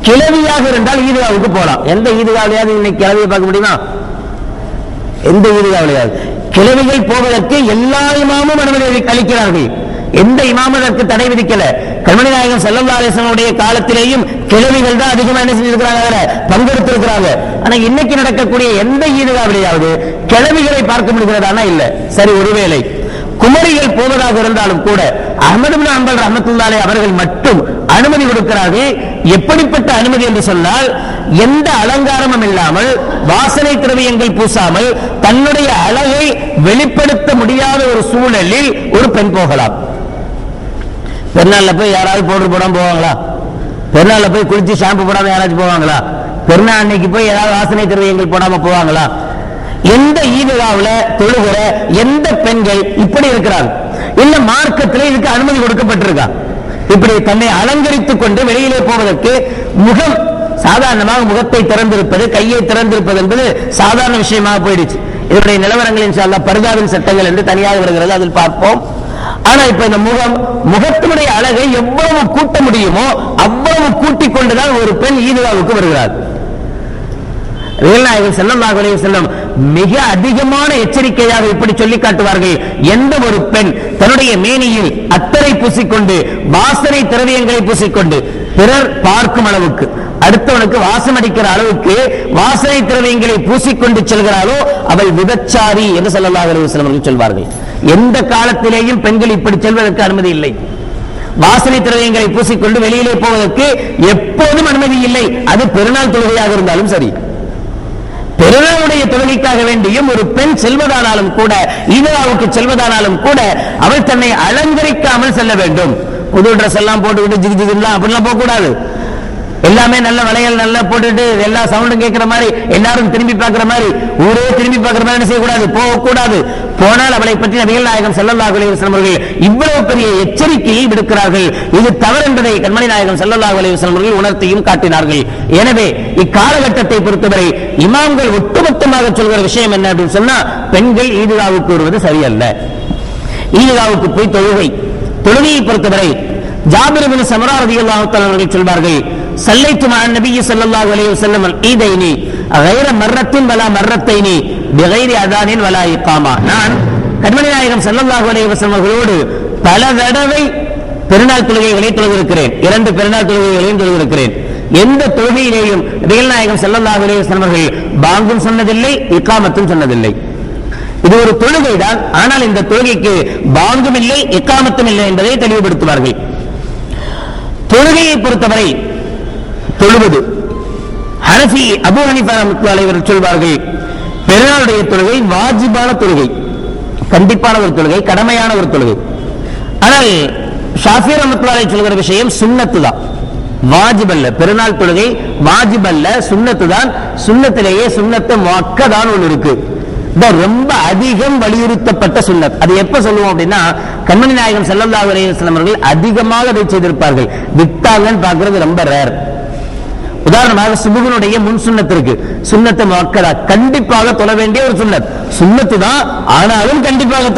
கிளவியாக இருந்தால் ஈதுகாவுக்கு போலாம். எந்த ஈதுகாவிலையாவது இன்னைக்கு கிளவியை பார்க்க முடியுமா? எந்த ஈதுகாவிலையாவது கிளவிகள் போவதற்கு எல்லா இமாமும் அனுமதி அளிக்கிறார்கள். எந்த இமாம் அதற்கு தடை விதிக்கல. கண்மணி நாயகம் ஸல்லல்லாஹு அலைஹி வஸல்லம் காலத்திலேயும் கிளவிகள் தான் அதிகமாக என்ன செஞ்சிருக்கிறாங்க, பங்கெடுத்திருக்கிறாங்க. ஆனா இன்னைக்கு நடக்கக்கூடிய எந்த ஈதுகாவிலையாவது கிளவிகளை பார்க்க முடிகிறதானா? இல்ல. சரி, ஒருவேளை குமரிகள் போவதாக இருந்தாலும் கூட அஹ்மது இப்னு ஹம்பல் ரஹ்மத்துல்லாஹி அலைஹி அவர்கள் மட்டும் அனுமதி கொடுக்கிறார்கள். எப்படிப்பட்ட அனுமதி என்று சொன்னால், எந்த அலங்காரமும் இல்லாமல், வாசனை திரவியங்கள் பூசாமல், தன்னுடைய அழகை வெளிப்படுத்த முடியாத ஒரு சூழலில் ஒரு பெண் போகலாம். பெருநாள்ல போய் யாராவது பவுடர் போடாம போவாங்களா? பெருநாள்ல போய் குளிச்சு ஷாம்பு போடாம யாராச்சும் போவாங்களா? பெருநாள் அன்னைக்கு போய் ஏதாவது வாசனை திரவியங்கள் போடாம போவாங்களா? எந்த ஈதுகாவுல தொழுகிற எந்த பெண்கள் இப்படி இருக்கிறார்கள்? இல்ல மார்க்கத்தில் இதுக்கு அனுமதி கொடுக்கப்பட்டிருக்கா? இப்படி தன்னை அலங்கரித்துக் கொண்டு வெளியிலே போவதற்கு முகம் சாதாரணமாக முகத்தை திறந்திருப்பது, கையை திறந்திருப்பது என்பது சாதாரண விஷயமாக போயிடுச்சு. இதனுடைய நிலவரங்கள் இன்ஷா அல்லாஹ் பர்தாவின் சட்டங்கள் என்று தனியாக வருகிறது, அதில் பார்ப்போம். ஆனா இப்ப இந்த முகத்தினுடைய அழகை எவ்வளவு கூட்ட முடியுமோ அவ்வளவு கூட்டிக் கொண்டுதான் ஒரு பெண் ஈதுகாவுக்கு வருகிறார். நாயகம் ஸல்லல்லாஹு அலைஹி வஸல்லம் மிக அதிகமான எச்சரிக்கையாக இப்படி சொல்லி காட்டுவார்கள். எந்த ஒரு பெண் தன்னுடைய மேனியில் அத்தரை பூசிக்கொண்டு வாசனை திரவியங்களை பூசிக்கொண்டு பிறர் பார்க்கும் அளவுக்கு, அடுத்தவனுக்கு வாசம் அடிக்கிற அளவுக்கு வாசனை திரவியங்களை பூசிக்கொண்டு செல்கிறாளோ அவள் விபச்சாரி என்று ஸல்லல்லாஹு அலைஹி வஸல்லம் அவர்கள் சொல்வார்கள். எந்த காலத்திலேயும் பெண்கள் இப்படி செல்வதற்கு அனுமதி இல்லை. வாசனை திரவியங்களை பூசிக்கொண்டு வெளியிலே போவதற்கு எப்போதும் அனுமதி இல்லை. அது பெருநாள் தொழுகையாக இருந்தாலும் சரி, பெருநாளுடைய தொழுகைக்காக வேண்டியும் ஒரு பெண் செல்வதானாலும் கூட, ஈதுகாவுக்கு செல்வதானாலும் கூட அவள் தன்னை அலங்கரிக்காமல் செல்ல வேண்டும். புது ட்ரெஸ் எல்லாம் போட்டுக்கிட்டு ஜிகு ஜிகுலாம் அப்படிலாம் போக கூடாது. எல்லாமே நல்ல வளையல் நல்லா போட்டுட்டு எல்லா சவுண்டும் கேட்கிற மாதிரி, எல்லாரும் திரும்பி பார்க்கிற மாதிரி, ஊரே திரும்பி பார்க்கிற மாதிரி என்ன செய்யக்கூடாது, போகக்கூடாது. போனால் அவளை பற்றி நபிகள் நாயகம் ஸல்லல்லாஹு அலைஹி வஸல்லம் அவர்கள் இவ்வளவு பெரிய எச்சரிக்கையை விடுக்கிறார்கள். இது தவறு என்பதை கண்மணி நாயகம் ஸல்லல்லாஹு அலைஹி வஸல்லம் அவர்கள் உணர்த்தியும் காட்டினார்கள். எனவே இக்காலகட்டத்தை பொறுத்தவரை இமாம்கள் ஒட்டுமொத்தமாக சொல்கிற விஷயம் என்ன அப்படின்னு சொன்னா, பெண்கள் ஈதுகாவுக்கு வருவது சரியல்ல. ஈதுகாவுக்கு போய் தொழுகையை பொறுத்தவரை ஜாபிர் இப்னு ஸமரா ரலியல்லாஹு தஆலா அவர்கள் சொல்வார்கள், ஸல்லைத்து மஅ நபி ஸல்லல்லாஹு அலைஹி வஸல்லம் ஈதைனி غير மர்ரத்தின் வலா மர்ரத்தைனி بغير அதானின் வலா இகாமா. நான் கண்மணி நாயகம் ஸல்லல்லாஹு அலைஹி வஸல்லம் அவர்களோடு பல தடவை பெருநாள் தொழுகைகளை தொழுதிருக்கிறேன். 2 பெருநாள் தொழுகைகளையும் தொழுதிருக்கிறேன். எந்த தொழுகையிலேயும் நபிகள் நாயகம் ஸல்லல்லாஹு அலைஹி வஸல்லம் அவர்கள் பாங்கும் சொன்னதில்லை, இகாமத்தும் சொன்னதில்லை. இது ஒரு தொழுகை தான், ஆனால் இந்த தொழுகைக்கு பாங்கும் இல்லை, இகாமத்தும் இல்லை என்பதை தெளிவுபடுத்துவார்கள். தொழுகையை பொறுத்தவரை தொழுவது ஹனஃபி அபூ ஹனீஃபா ரஹ்மத்துல்லாஹி அலைஹி அவர்கள் சொல்வார்கள், பெருநாளுடைய தொழுகை வாஜிபான தொழுகை, கண்டிப்பான ஒரு தொழுகை, கடமையான ஒரு தொழுகை. ஆனால் ஷாஃபி ரஹ்மத்துல்லாஹி அலைஹி சொல்கிற விஷயம் சுன்னத்து தான், வாஜிப் அல்ல. பெருநாள் தொழுகை வாஜிப் அல்ல, சுன்னத்து தான். சுன்னத்திலேயே சுன்னத்து முஅக்கதான் ஒன்று இருக்கு, ரொம்ப அதிகம் வலியுறுத்தப்பட்ட சுன்னத். அது எப்ப சொல்லுவோம் அப்படின்னா, கண்மணி நாயகம் ஸல்லல்லாஹு அலைஹி வஸல்லம் அவர்கள் அதிகமாக அதை செய்திருப்பார்கள். விட்டாங்கன்னு பார்க்கிறது ரொம்ப ரேர். உதாரணமாக சுபுகனுடைய முன் சுன்னத் இருக்கு, சுன்னத்து முஅக்கதா, கண்டிப்பாக தொழ வேண்டிய ஒரு சுன்னத், சுன்னத்து தான், ஆனாலும் கண்டிப்பாக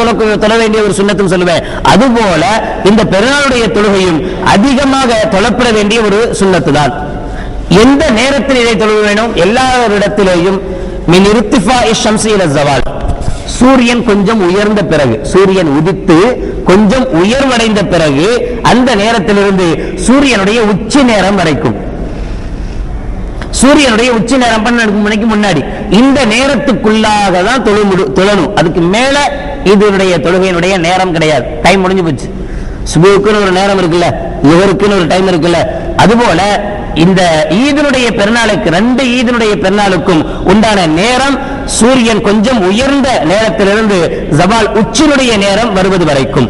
தொழ வேண்டிய ஒரு சுன்னத்தும் சொல்லுவேன். அதுபோல இந்த பெருநாளுடைய தொழுகையும் அதிகமாக தொழப்பட வேண்டிய ஒரு சுன்னத்து தான். எந்த நேரத்தில் இதை தொழ வேணும்? எல்லா இடத்திலேயும் மின் இர்திஃபாஇ ஷம்ஸி இலா ஸவால், சூரியன் கொஞ்சம் உயர்ந்த பிறகு, சூரியன் உதித்து கொஞ்சம் உயர்வடைந்த பிறகு அந்த நேரத்திலிருந்து சூரியனுடைய உச்சி நேரம் வரைக்கும், சூரியனுடைய உச்சி நேரம் 12 மணிக்கு முன்னாடி இந்த நேரத்துக்குள்ளாக தான் தொழணும். அதுக்கு மேல இதனுடைய தொழுகையினுடைய நேரம் கிடையாது, டைம் முடிஞ்சு போச்சு. சுபுக்குன்னு ஒரு நேரம் இருக்குல்ல, லுஹருக்குன்னு ஒரு டைம் இருக்குல்ல, அதுபோல இந்த ஈதினுடைய பெருநாளுக்கு, 2 ஈதினுடைய பெருநாளுக்கும் உண்டான நேரம் சூரியன் கொஞ்சம் உயர்ந்த நேரத்திலிருந்து ஜவால் உச்சினுடைய நேரம் வருவது வரைக்கும்.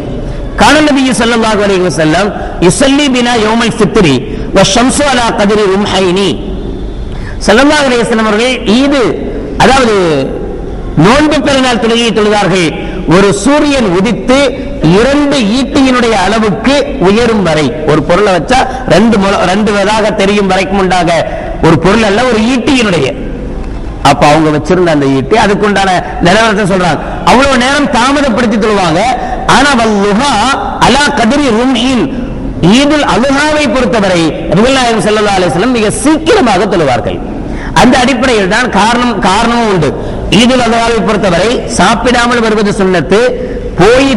கான நபி ஸல்லல்லாஹு அலைஹி வஸல்லம் யுஸல்லி பினா யௌமல் ஃபித்ரி வ ஷம்ஸு அலா கத்ரி ரும்ஹைனி. ஸல்லல்லாஹு அலைஹி வஸல்லம் அவர்கள் ஈது, அதாவது நோன்பு பெருநாள் தொழுகையை தொழுதார்கள். ஒரு சூரியன் உதித்து 2 ஈட்டியினுடைய அளவுக்கு உயரும் வரை, ஒரு பொருளை வச்சா 2 வதாக தெரியும் வரைக்கும் உண்டாக ஒரு பொருள் அல்ல, ஒரு ஈட்டியினுடைய, அப்ப அவங்க வச்சிருந்த அந்த ஈட்டி அதுக்குண்டான நிலவரத்தை சொல்றாங்க. அவ்வளவு நேரம் தாமதப்படுத்தி தொழுவாங்க. ஆனா வல்லுஹா அலா கத்ரி ரும்ஹின், ஈதுல் அல்ஹாவை பொறுத்தவரை நபிகள் நாயகம் ஸல்லல்லாஹு அலைஹி வஸல்லம் மிக சீக்கிரமாக தொழுவார்கள். அந்த அடிப்படையில் தான் காரணமும் உண்டு. ஈதுல் அல்ஹாவை பொறுத்தவரை சாப்பிடாமல் வருவது சுன்னத்து,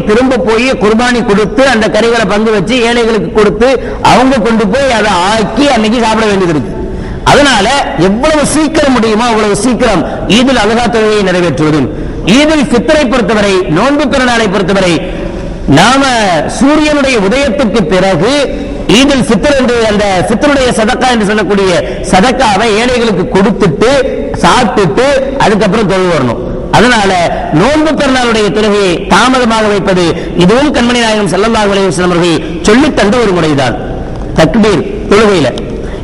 திரும்ப போய் குர்பானி கொடுத்து அந்த கறிகளை பங்கு வச்சு ஏழைகளுக்கு கொடுத்து அவங்க கொண்டு போய் அதை ஆக்கி அன்னைக்கு சாப்பிட வேண்டியது இருக்கு. அதனால எவ்வளவு சீக்கிரம் முடியுமோ அவ்வளவு சீக்கிரம் ஈதுல் அல்ஹா தொழுகையை நிறைவேற்றுவதும். ஈதுல் ஃபித்ரை பொறுத்தவரை, நோன்பு பெருநாளை பொறுத்தவரை, நாம சூரியனுடைய உதயத்துக்கு பிறகு ஈதுல் ஃபித்ர் என்று அந்த ஃபித்ருடைய சதக்கா என்று சொல்லக்கூடிய சதக்காவை ஏழைகளுக்கு கொடுத்துட்டு சாப்பிட்டுட்டு அதுக்கப்புறம் தொழுது வரணும். அதனால நோன்பு பெருநாளுடைய தொழுகையை தாமதமாக வைப்பது இதுவும் கண்மணி நாயகம் ஸல்லல்லாஹு அலைஹி வஸல்லம் அவர்கள் சொல்லித் தந்த ஒரு முறைதான். தக்பீர் தொழுகையில,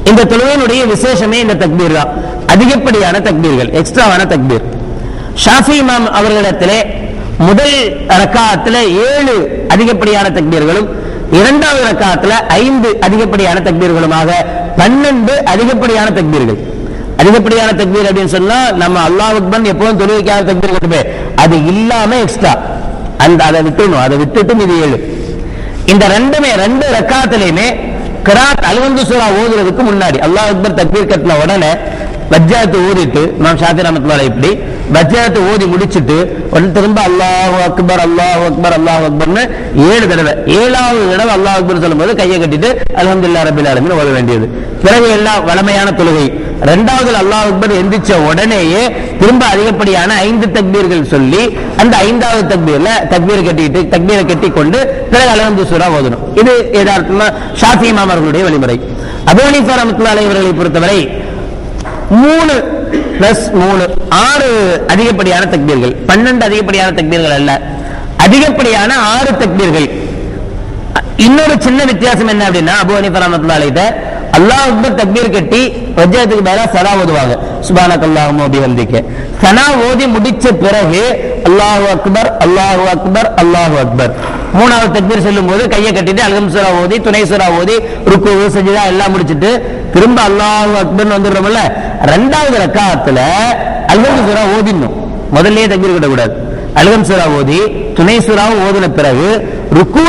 இந்த தொழுகையினுடைய விசேஷமே இந்த தக்பீர் தான். அதிகப்படியான தக்பீர்கள், எக்ஸ்ட்ராவான தக்பீர். ஷாஃபி இமாம் அவர்களிடத்திலே முதல் ரக்காஅத்திலே 7 அதிகப்படியான தக்பீர்களும், இரண்டாவது ரக்காத்துல 5 அதிகப்படியான தக்பீர்களுமாக 12 அதிகப்படியான தக்பீர்கள். அதிகப்படியான தக்பீர் அப்படின்னு சொன்னா நம்ம அல்லாஹ் அக்பர் எப்பவும் தொழுகைக்கான தக்பீர் கட்டுமே, அது இல்லாம எக்ஸ்ட்ரா அதை விட்டுணும். அதை விட்டுட்டு இது 7. இந்த ரெண்டு ரக்காத்திலையுமே கிராத் அல்ஹம்து சூரா ஓதுறதுக்கு முன்னாடி அல்லாஹ் அக்பர் தக்பீர் கட்டின உடனே வஜ்ஜாத்து ஓதிட்டு இமாம் ஷாஃபி ரஹ்மத்துல்லாஹி இப்படி வஜ்ஜாத்து ஓதி முடிச்சிட்டு திரும்ப அல்லாஹு அக்பர் அல்லாஹு அக்பர் அல்லாஹு அக்பர்னு 7 தடவை, 7வது தடவை அல்லாஹ் அக்பர் சொல்லும்போது கையை கட்டிட்டு அல்ஹம்துலில்லாஹி ரப்பில் ஆலமீன் ஓத வேண்டியது. பிறகு எல்லாம் வளமையான தொழுகை. இரண்டாவது அல்லாஹ் அக்பர் எந்திரிச்ச உடனேயே திரும்ப அதிகப்படியான 5 தக்பீர்கள் சொல்லி அந்த 5வது தக்பீரை கட்டி கொண்டு பிறகு அல்ஹம்து சூரா ஓதணும். இது யதார்த்தமா ஷாஃபி இமாம் அவர்களுடைய வழிமுறை. அபூ ஹனீஃபா ரஹ்மத்துல்லாஹி அலைஹி அவர்களை பொறுத்தவரை 3 + 3 6 அதிகப்படியான தக்பீர்கள், 12 அதிகப்படியான தக்பீர்கள் அல்ல, அதிகப்படியான 6 தக்பீர்கள். இன்னொரு சின்ன வித்தியாசம் என்ன அப்படின்னா அபூ ஹனீஃபா ரஹ்மத்துல்லாஹி அலைஹி அல்லாஹ் அக்பர் தக்பீர் கட்டி வஜ்ஜத்துக்கு பதிலா ஸனா ஓதுவாங்க, சுப்ஹானக்கல்லாஹும்ம வ பிஹம்திக. ஸனா ஓதி முடிச்ச பிறகு அல்லாஹு அக்பர் அல்லாஹு அக்பர் அல்லாஹு அக்பர் 3வது தக்பீர் சொல்லும்போது கையை கட்டிட்டு அல்ஹம்து சூரா ஓதி துணை சூரா ஓதி ருக்கு சஜ்தா எல்லாம் முடிச்சிட்டு திரும்ப அல்லாஹு அக்பர்னு வந்துடுறோம்ல. 2வது ரக்காத்துல அல்ஹம்து சூரா ஓதிடணும், முதல்லயே தக்பீர் கட்டக்கூடாது. அல்ஹம்து சூரா ஓதி துணை சூராவும் ஓதின பிறகு ருக்கு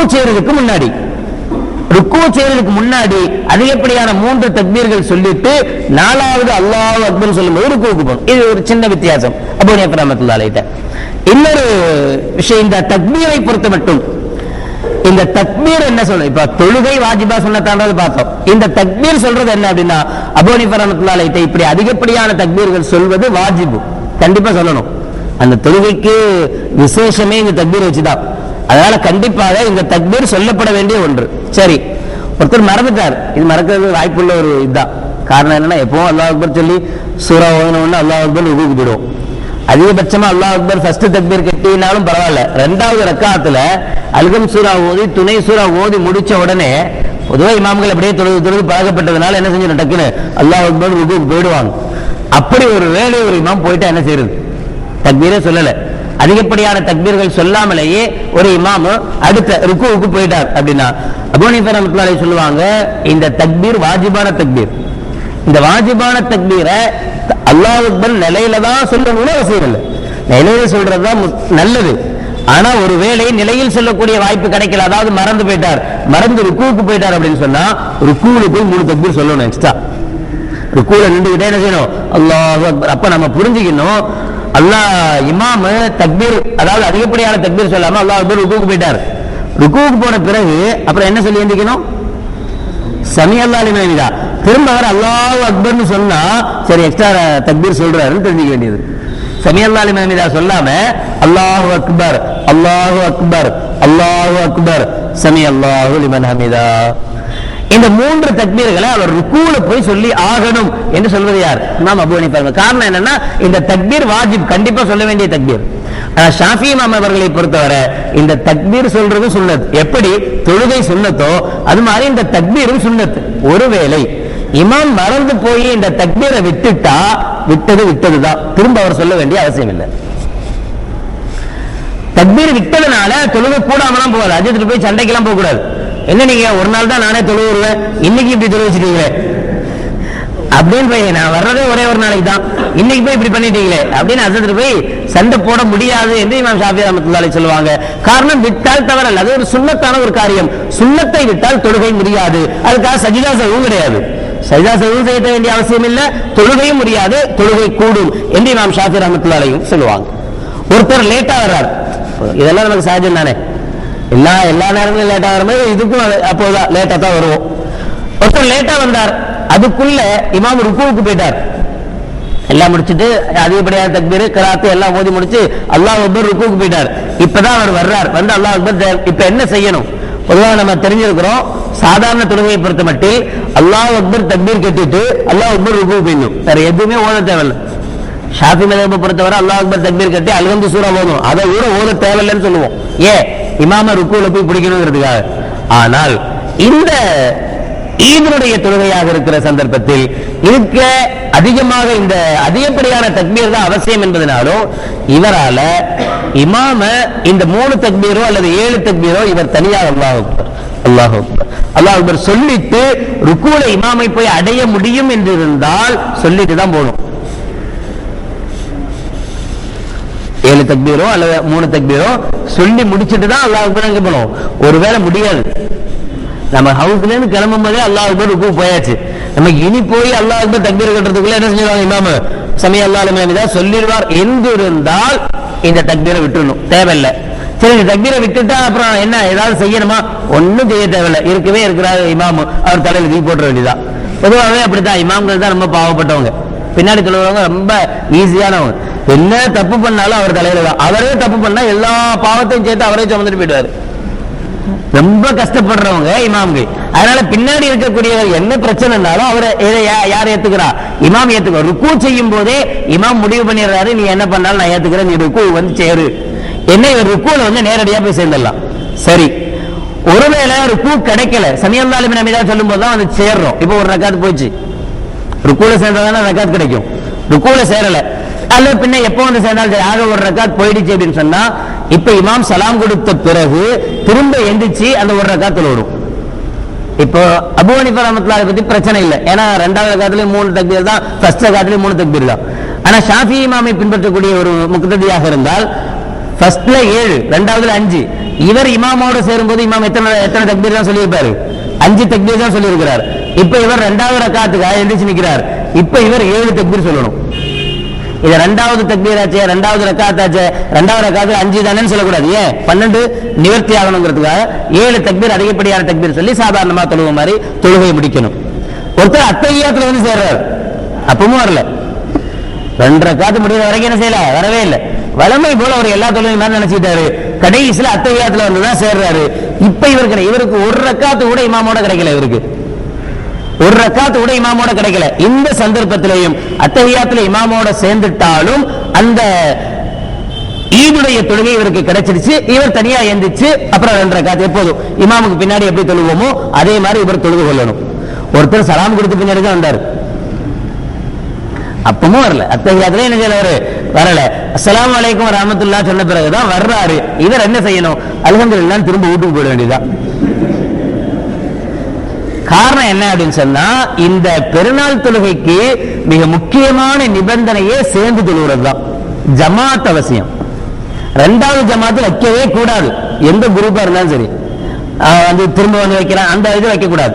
செய்யறதுக்கு முன்னாடி அதிகப்படியான 3 தக்பீர்கள் சொல்லிட்டு 4வது அல்லாஹு அக்பர் சொல்லும்போது ருக்குவுக்கு போகணும். இது ஒரு சின்ன வித்தியாசம் அபூ ஹனீஃபா ரஹ்மத்துல்லாஹி அலைஹி. இன்னொரு விஷயம், இந்த தக்பீரை பொறுத்த மட்டும் இந்த தக்பீர் என்ன சொல்ற, இப்ப தொழுகை வாஜிபா சுன்னத்தான்றது பார்த்தோம். இந்த தக்பீர் சொல்றது என்ன அப்படின்னா அபூ ஹனீஃபா ரஹ்மத்துல்லாஹி அலைஹி இப்படி அதிகப்படியான தக்பீர்கள் சொல்வது வாஜிபு, கண்டிப்பா சொல்லணும். அந்த தொழுகைக்கு விசேஷமே இந்த தக்பீர் வச்சுதான். அதனால கண்டிப்பாக இந்த தக்பீர் சொல்லப்பட வேண்டிய ஒன்று. சரி, ஒருத்தர் மறந்துட்டார், இது மறக்கிறது வாய்ப்புள்ள ஒரு இதுதான். காரணம் என்னன்னா எப்பவும் அல்லாஹ் அக்பர் சொல்லி சூரா ஓதுனோம்னா அல்லாஹ் அக்பர் ருக்குக்கு போயிடும். அதிகபட்சமா அல்லாஹ் அக்பர் ஃபர்ஸ்ட் தக்பீர் கட்டினாலும் பரவாயில்ல, 2வது ரக்காத்துல அல்ஹம்து சூரா ஓதி துணை சூரா ஓதி முடிச்ச உடனே பொதுவாக இமாம்கள் அப்படியே தொழுது பழகப்பட்டதுனால என்ன செஞ்சு டக்குன்னு அல்லாஹ் அக்பர் ருக்குக்கு போயிடுவாங்க. அப்படி ஒரு வேலை ஒரு இமாம் போயிட்டா என்ன செய்யறது, தக்பீரே சொல்லல, அதிகப்படியான தக்பீர்கள் சொல்லாமலேயே ஒரு இமாம் அடுத்த ருக்குவுக்கு போயிட்டார் அப்படின்னா அபூ ஹனீஃபா ரஹ்மத்துல்லாஹி அலைஹி சொல்லுவாங்க இந்த தக்பீர் வாஜிபான தக்பீர். இந்த வாஜிபான தக்பீரை அல்லாஹ் அக்பர் நிலையில தான் சொல்லணும்னு அவசியம் இல்லை, நிலையில சொல்றதுதான் நல்லது. ஆனா ஒருவேளை நிலையில் சொல்லக்கூடிய வாய்ப்பு கிடைக்கல, அதாவது மறந்து ருக்குவுக்கு போயிட்டார் அப்படின்னு சொன்னா ருக்குவுல போய் 3 தக்பீர் சொல்லணும் எக்ஸ்ட்ரா. ருக்குவுல நின்றுகிட்டே என்ன செய்யணும், அல்லாஹ் அக்பர். அப்ப நம்ம புரிஞ்சுக்கணும், அல்லாஹ் இமாம் தக்பீர் அதாவது அதிகப்படியான தக்பீர் சொல்லாம அல்லாஹ் அக்பர் ருக்குவுக்கு போயிட்டார். ருக்குவுக்கு போன பிறகு அப்புறம் என்ன சொல்லி எந்திக்கணும், சமி அல்லாஹ் லிமன் ஹமிதா. திரும்ப அவர் அல்லாஹ் அக்பர்னு சொன்னா சரி எக்ஸ்ட்ரா தக்பீர் சொல்றாருன்னு தெரிஞ்சுக்க வேண்டியது. சமி அல்லாஹ் லிமன் ஹமிதா சொல்லாம அல்லாஹு அக்பர் அல்லாஹு அக்பர் அல்லாஹு அக்பர் சமி அல்லாஹு லிமன் ஹமிதா, இந்த 3 தக்பீர்களை அவர் ருக்குவுல போய் சொல்லி ஆகணும் என்று சொல்வது யார், இமாம் அபூ ஹனீஃபா. காரணம் என்னன்னா இந்த தக்பீர் வாஜிப், கண்டிப்பா சொல்ல வேண்டிய தக்பீர். ஷாஃபி இமாம் அவர்களை பொறுத்தவரை இந்த தக்பீர் சொல்றது சுன்னத், எப்படி தொழுகை சுன்னத்தோ அது மாதிரி இந்த தக்பீரும் சுன்னத். ஒருவேளை இமாம் மறந்து போய் இந்த தக்பீரை விட்டுட்டா விட்டதுதான், திரும்ப அவர் சொல்ல வேண்டிய அவசியம் இல்லை. தக்பீர் விட்டதுனால தொழுகை கூடாமலாம் போகாது, அஜித்துட்டு போய் சண்டைக்கெல்லாம் போக கூடாது. என்ன நீங்க ஒரு நாள் தான் நானே தொழுவு வருவேன், இன்னைக்கு இப்படி தொழு வச்சுட்டீங்களே அப்படின்னு போய் நான் வர்றதே ஒரே ஒரு நாளைக்கு தான், இன்னைக்கு போய் இப்படி பண்ணிட்டீங்களே அப்படின்னு அசத்துட்டு போய் சண்டை போட முடியாது என்று இமாம் ஷாஃபி ரஹ்மத்துல்லாஹி அலைஹி சொல்லுவாங்க. காரணம் விட்டால் தவறல்ல, அது ஒரு சுன்னத்தான ஒரு காரியம். சுன்னத்தை விட்டால் தொழுகை முடியாது, அதுக்காக சஜிதா சஹூவும் கிடையாது, சஜிதா சஹூவும் செய்ய வேண்டிய அவசியம் இல்லை, தொழுகையும் முடியாது, தொழுகை கூடும் என்று இமாம் ஷாஃபி ரஹ்மத்துல்லாஹி அலைஹி சொல்லுவாங்க. ஒருத்தர் லேட்டா வர்றார், இதெல்லாம் நமக்கு சகஜம் தானே, எல்லா நேரங்களும் லேட்டா வரும்போது இதுக்கும் அப்போதான் லேட்டா தான் வருவோம். ஒருத்தர் லேட்டா வந்தார், அதுக்குள்ள இமாம் ருக்குவுக்கு போயிட்டார், எல்லாம் முடிச்சுட்டு அதிகப்படியான தக்பீர் கிராத்து எல்லாம் ஓதி முடிச்சு அல்லாஹ் அக்பர் ருக்குவுக்கு போயிட்டார். இப்பதான் அவர் வர்றார், வந்து அல்லாஹ் அக்பர். இப்ப என்ன செய்யணும், பொதுவாக நம்ம தெரிஞ்சிருக்கிறோம் சாதாரண தொழுகையை பொறுத்த மட்டில் அல்லாஹ் அக்பர் தக்பீர் கட்டிட்டு அல்லாஹ் அக்பர் ருக்குவுக்கு போயிடணும், வேற எதுவுமே ஓத தேவையில்லை. ஷாஃபி மதஹபை பொறுத்தவரை அல்லாஹ் அக்பர் தக்பீர் கட்டி அல்ஹம்து சூரா ஓதணும், அதை கூட ஓத தேவையில்லைன்னு சொல்லுவோம். ஏன், இமாம ருக்குவுல போய் பிடிக்கணுங்கிறதுக்காக. ஆனால் ஈதனுடைய தொழுகையாக இருக்கிற சந்தர்ப்பத்தில் இருக்க அதிகமாக இந்த அதிகப்படியான தக்பீர் தான் அவசியம் என்பதனாலும் இவரால இமாம இந்த 3 தக்பீரோ அல்லது 7 தக்பீரோ இவர் தனியாக அல்லாஹ் அக்பர் அல்லாஹ் அக்பர் அல்லாஹ் அக்பர் சொல்லிட்டு ருக்குல இமாமை போய் அடைய முடியும் என்று இருந்தால் சொல்லிட்டு தான் போகணும். 7 தக்பீரோ அல்லது 3 தக்பீரோ சொல்லி முடிச்சுட்டு தான் அல்லாஹ் அக்பர் அங்க போகணும். ஒருவேளை முடியாது, நம்ம ஹவுஸ்ல இருந்து கிளம்பும் போதே அல்லாஹ் அக்பர் ருக்கு போயாச்சு, நமக்கு இனி போய் அல்லாஹ் அக்பர் தக்பீர் கட்டுறதுக்குள்ள என்ன செஞ்சிருவாங்க, இமாம சமய அல்லாஹ் அலைஹி சொல்லிடுவார் என்று இருந்தால் இந்த தக்பீரை விட்டுறணும், தேவையில்லை. சரி, இந்த தக்பீரை விட்டுட்டா அப்புறம் என்ன ஏதாவது செய்யணுமா? ஒன்னும் செய்ய தேவையில்லை, இருக்கவே இருக்கிறார் இமாமு, அவர் தலையில தீ போட்டுற வேண்டியதான். பொதுவாகவே அப்படித்தான், இமாம்கள் தான் ரொம்ப பாவப்பட்டவங்க, பின்னாடி சொல்லுவாங்க ரொம்ப ஈஸியானவங்க. என்ன தப்பு பண்ணாலும் அவர் தலையில தான், அவரே தப்பு பண்ணா எல்லா பாவத்தையும் சேர்த்து அவரே சுமந்துட்டு போயிடுவாரு. ரொம்ப கஷ்டப்படுறவங்க இமாம்கள். அதனால பின்னாடி இருக்கக்கூடியவர் என்ன பிரச்சனைனாலும் அவரை யார் ஏத்துக்கிறா? இமாம் ஏத்துக்க. ருக்கு செய்யும் போதே இமாம் முடிவு பண்ணிடுறாரு, நீ என்ன பண்ணாலும் நான் ஏத்துக்கிறேன், நீ ருக்கு வந்து சேரு. என்ன இவர் ருக்குல வந்து நேரடியா போய் சேர்ந்துடலாம். சரி, ஒருவேளை ருக்கு கிடைக்கல, சமியல்லாஹு அலைஹி வஸல்லம் சொல்லும் போது தான் வந்து சேர்றோம். இப்போ ஒரு ரக்காத் போயிடுச்சு, ருக்குல சேர்ந்தாதானே ரக்காத் கிடைக்கும், ருக்குல சேரல அல்ல பின்ன எப்போ வந்து சேர்ந்தாலும் ஆக ஒரு ரக்காத் போயிடுச்சு அப்படின்னு சொன்னா, இப்ப இமாம் சலாம் கொடுத்த பிறகு திரும்ப எந்திரிச்சு அந்த ஒரு ரக்காத் தொழுவணும். இப்போ அபூ ஹனீஃபா ரஹ்மத்துல்லாஹி பத்தி பிரச்சனை இல்லை, ஏன்னா 2வது ரக்காத்துலயும் 3 தக்பீர் தான், ஃபர்ஸ்ட் ரக்காத்துலயும் 3 தக்பீர் தான். ஆனா ஷாஃபி இமாமை பின்பற்றக்கூடிய ஒரு முக்ததியாக இருந்தால் ஃபர்ஸ்ட்ல 7, 2வதுல 5. இவர் இமாமோட சேரும்போது இமாம் எத்தனை தக்பீர் தான் சொல்லியிருப்பாரு? 5 தக்பீர் தான் சொல்லியிருக்கிறார். இப்ப இவர் 2வது ரக்காத்துக்காக எந்திரிச்சு நிற்கிறார், இப்ப இவர் 7 தக்பீர் சொல்லணும். இது 2வது தக்பீராச்சே, 2வது ரக்காத்தாச்சே, 2வது ரக்காத்து 5 தானே சொல்லக்கூடாது. ஏன் 12 நிவர்த்தி ஆகணுங்கிறதுக்காக 7 தக்பீர் அதிகப்படியான தக்பீர் சொல்லி சாதாரணமா தொழுவ மாதிரி தொழுகையை முடிக்கணும். ஒருத்தர் அத்தஹியாத்துல வந்து சேர்றாரு, அப்பவும் வரல, 2 ரக்காத்து முடிகிற வரைக்கும் என்ன செய்யல, வரவே இல்லை. வளமை போல அவர் எல்லா தொழுகையும் மாதிரி நினைச்சிட்டாரு, கடைசியில அத்தஹியாத்துல வந்துதான் சேர்றாரு. இப்ப இவருக்கு ஒரு ரக்காத்து கூட இமாமோட கிடைக்கல, இவருக்கு ஒரு ரக்காத்து கூட இமாமோட கிடைக்கல. இந்த சந்தர்ப்பத்திலையும் அத்தஹியாத்துல இமாமோட சேர்ந்துட்டாலும் அந்த ஈதுடைய தொழுகை இவருக்கு கிடைச்சிருச்சு. இவர் தனியா எந்திரிச்சு அப்புறம் 2 ரக்காத்து எப்போதும் இமாமுக்கு பின்னாடி எப்படி தொழுவோமோ அதே மாதிரி இவர் தொழுது கொள்ளணும். ஒருத்தர் சலாம் கொடுத்து பின்னாடி தான் வந்தாரு, அப்பவும் வரல, அத்தஹியாத்துல என்ன செய்யறாரு, வரல. அஸ்ஸலாமு அலைக்கும் வரஹ்மத்துல்லாஹ் சொன்ன பிறகுதான் வர்றாரு. இவர் என்ன செய்யணும், அல்ஹம்துலில்லாஹ் திரும்ப வீட்டுக்கு போயிட வேண்டியதுதான். காரணம் என்ன அப்படின்னு சொன்னா, இந்த பெருநாள் தொழுகைக்கு மிக முக்கியமான நிபந்தனையே சேர்ந்து தொழுகிறது தான். ஜமாத் அவசியம். 2வது ஜமாத்து வைக்கவே கூடாது, எந்த குரூப்பா இருந்தாலும் சரி. வந்து திரும்ப வந்து வைக்கிறான் அந்த இது வைக்க கூடாது.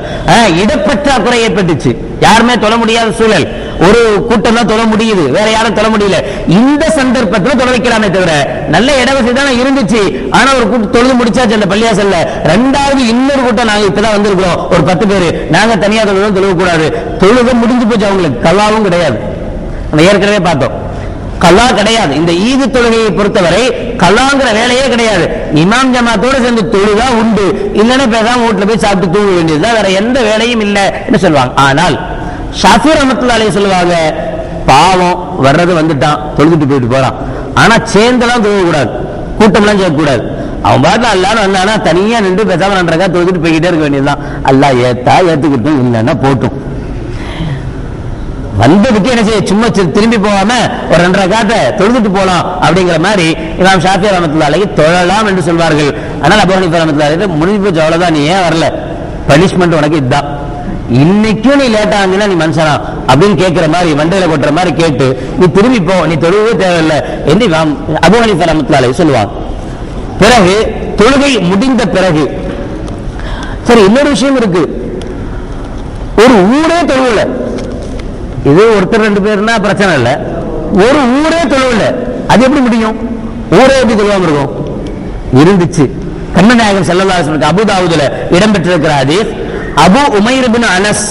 இடப்பற்றாக்குறை ஏற்பட்டுச்சு, யாருமே தொழ முடியாத சூழல், ஒரு கூட்டம் தான் தொழ முடியுது, வேற யாரும் தொழ முடியல. இந்த சந்தர்ப்பத்தில் தொழ வைக்கலாமே தவிர, நல்ல இடவசதி தானே இருந்துச்சு, ஆனா ஒரு கூட்டம் தொழுது முடிச்சாச்சு அந்த பள்ளியாசல்ல. 2வது இன்னொரு கூட்டம் நாங்க இப்பதான் வந்திருக்கிறோம், ஒரு 10 பேர், நாங்க தனியா தொழுக கூடாது. தொழுக முடிஞ்சு போச்சு, அவங்களுக்கு கல்லாவும் கிடையாது. நம்ம ஏற்கனவே பார்த்தோம், கல்லா கிடையாது. இந்த ஈது தொழுகையை பொறுத்தவரை கல்லாங்கிற வேலையே கிடையாது. இமாம் ஜமாத்தோட சேர்ந்து தொழுகா உண்டு, இல்லைன்னா பேசாம வீட்டுல போய் சாப்பிட்டு தூங்க வேண்டியதுதான், வேற எந்த வேலையும் இல்லை சொல்லுவாங்க. ஆனால் ஷாஃபி ரஹ்மத்துல்லாஹி அலைஹி சொல்லுவாங்க, பாவம் வர்றது வந்துட்டான், தொழுதுட்டு போயிட்டு போறான், ஆனா சேர்ந்தெல்லாம் தொழுக கூடாது, கூட்டம்லாம் சேர்க்கக்கூடாது. அவன் பாட்டு எல்லாரும் வந்தானா தனியா நின்று பேசாம 2 ரக்காத் தொழுதுட்டு போய்கிட்டே இருக்க வேண்டியதுதான். அல்லாஹ் ஏத்தா ஏத்துக்கிட்டும், இல்லைன்னா போட்டும். வந்ததுக்கு என்ன செய்ய, சும்மா திரும்பி போகாம ஒரு 2 ரக்காத்தை தொழுதுட்டு போலாம் அப்படிங்கிற மாதிரி இமாம் ஷாஃபி ரஹ்மத்துல்லாஹி அலைஹி தொழலாம் என்று சொல்வார்கள். ஆனால் அபூ ஹனீஃபா ரஹ்மத்துல்லாஹி அலைஹி முடிஞ்சு போச்சு, அவ்வளவுதான், நீ ஏன் வரல, பனிஷ்மெண்ட் உனக்கு இதுதான், இன்னைக்கும் நீ லேட்டா ஆகுதுன்னா நீ மனுஷனா அப்படின்னு கேட்கிற மாதிரி மண்டையில கொட்டுற மாதிரி கேட்டு நீ திரும்பி போ, நீ தொழுவே தேவையில்லை என்று அபூ ஹனீஃபா ரஹ்மத்துல்லாஹி அலைஹி சொல்லுவாங்க. பிறகு தொழுகை முடிந்த பிறகு சரி, இன்னொரு விஷயம் இருக்கு, ஒரு ஊரே தொழுவல, இது ஒருத்தர் 2 பேர்னா பிரச்சனை இல்லை, ஒரு ஊரே தொழுவல, அது எப்படி முடியும்? ஊரே எப்படி தொழுவாம இருக்கும்? இருந்துச்சு. கண்மநாயகம் ஸல்லல்லாஹு அலைஹி வஸல்லம் அபூதாவுதுல இடம்பெற்றிருக்கிற ஹதீஸ், அபூ உமைர் இப்னு அனஸ்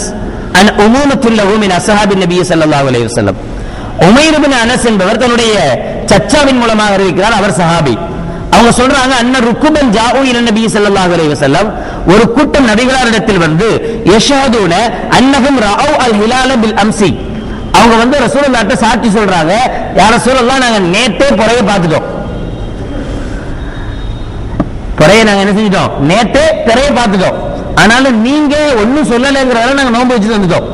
அன் உமூமத்துல் லஹு மின் அஸ்ஹாபின் நபி ஸல்லல்லாஹு அலைஹி வஸல்லம். உமைர் இப்னு அனஸ் என்பவர் தன்னுடைய சச்சாவின் மூலமாக அறிவிக்கிறார், அவர் சஹாபி. அவங்க சொல்றாங்க, அன்ன ருக்குபன் ஜாஉ இல நபி ஸல்லல்லாஹு அலைஹி வஸல்லம், ஒரு கூட்டம் நபிகளாரிடத்தில் வந்து யஷஹதுன அன்னஹும் ரஅவ் அல் ஹிலால பில் அம்சி, அவங்க வந்து ரசூலுல்லாஹ்ட்ட சாட்சி சொல்றாங்க, யா ரசூலல்லாஹ் நாங்க நேத்தே பொறைய பார்த்துட்டோம், பொறைய நாங்க என்ன செஞ்சிட்டோம், நேத்தே பிறைய பார்த்துட்டோம். ஆனாலும் நீங்க ஒன்னும் சொல்லலைங்கிறதால நாங்க நோன்பு வச்சுட்டு வந்துட்டோம்.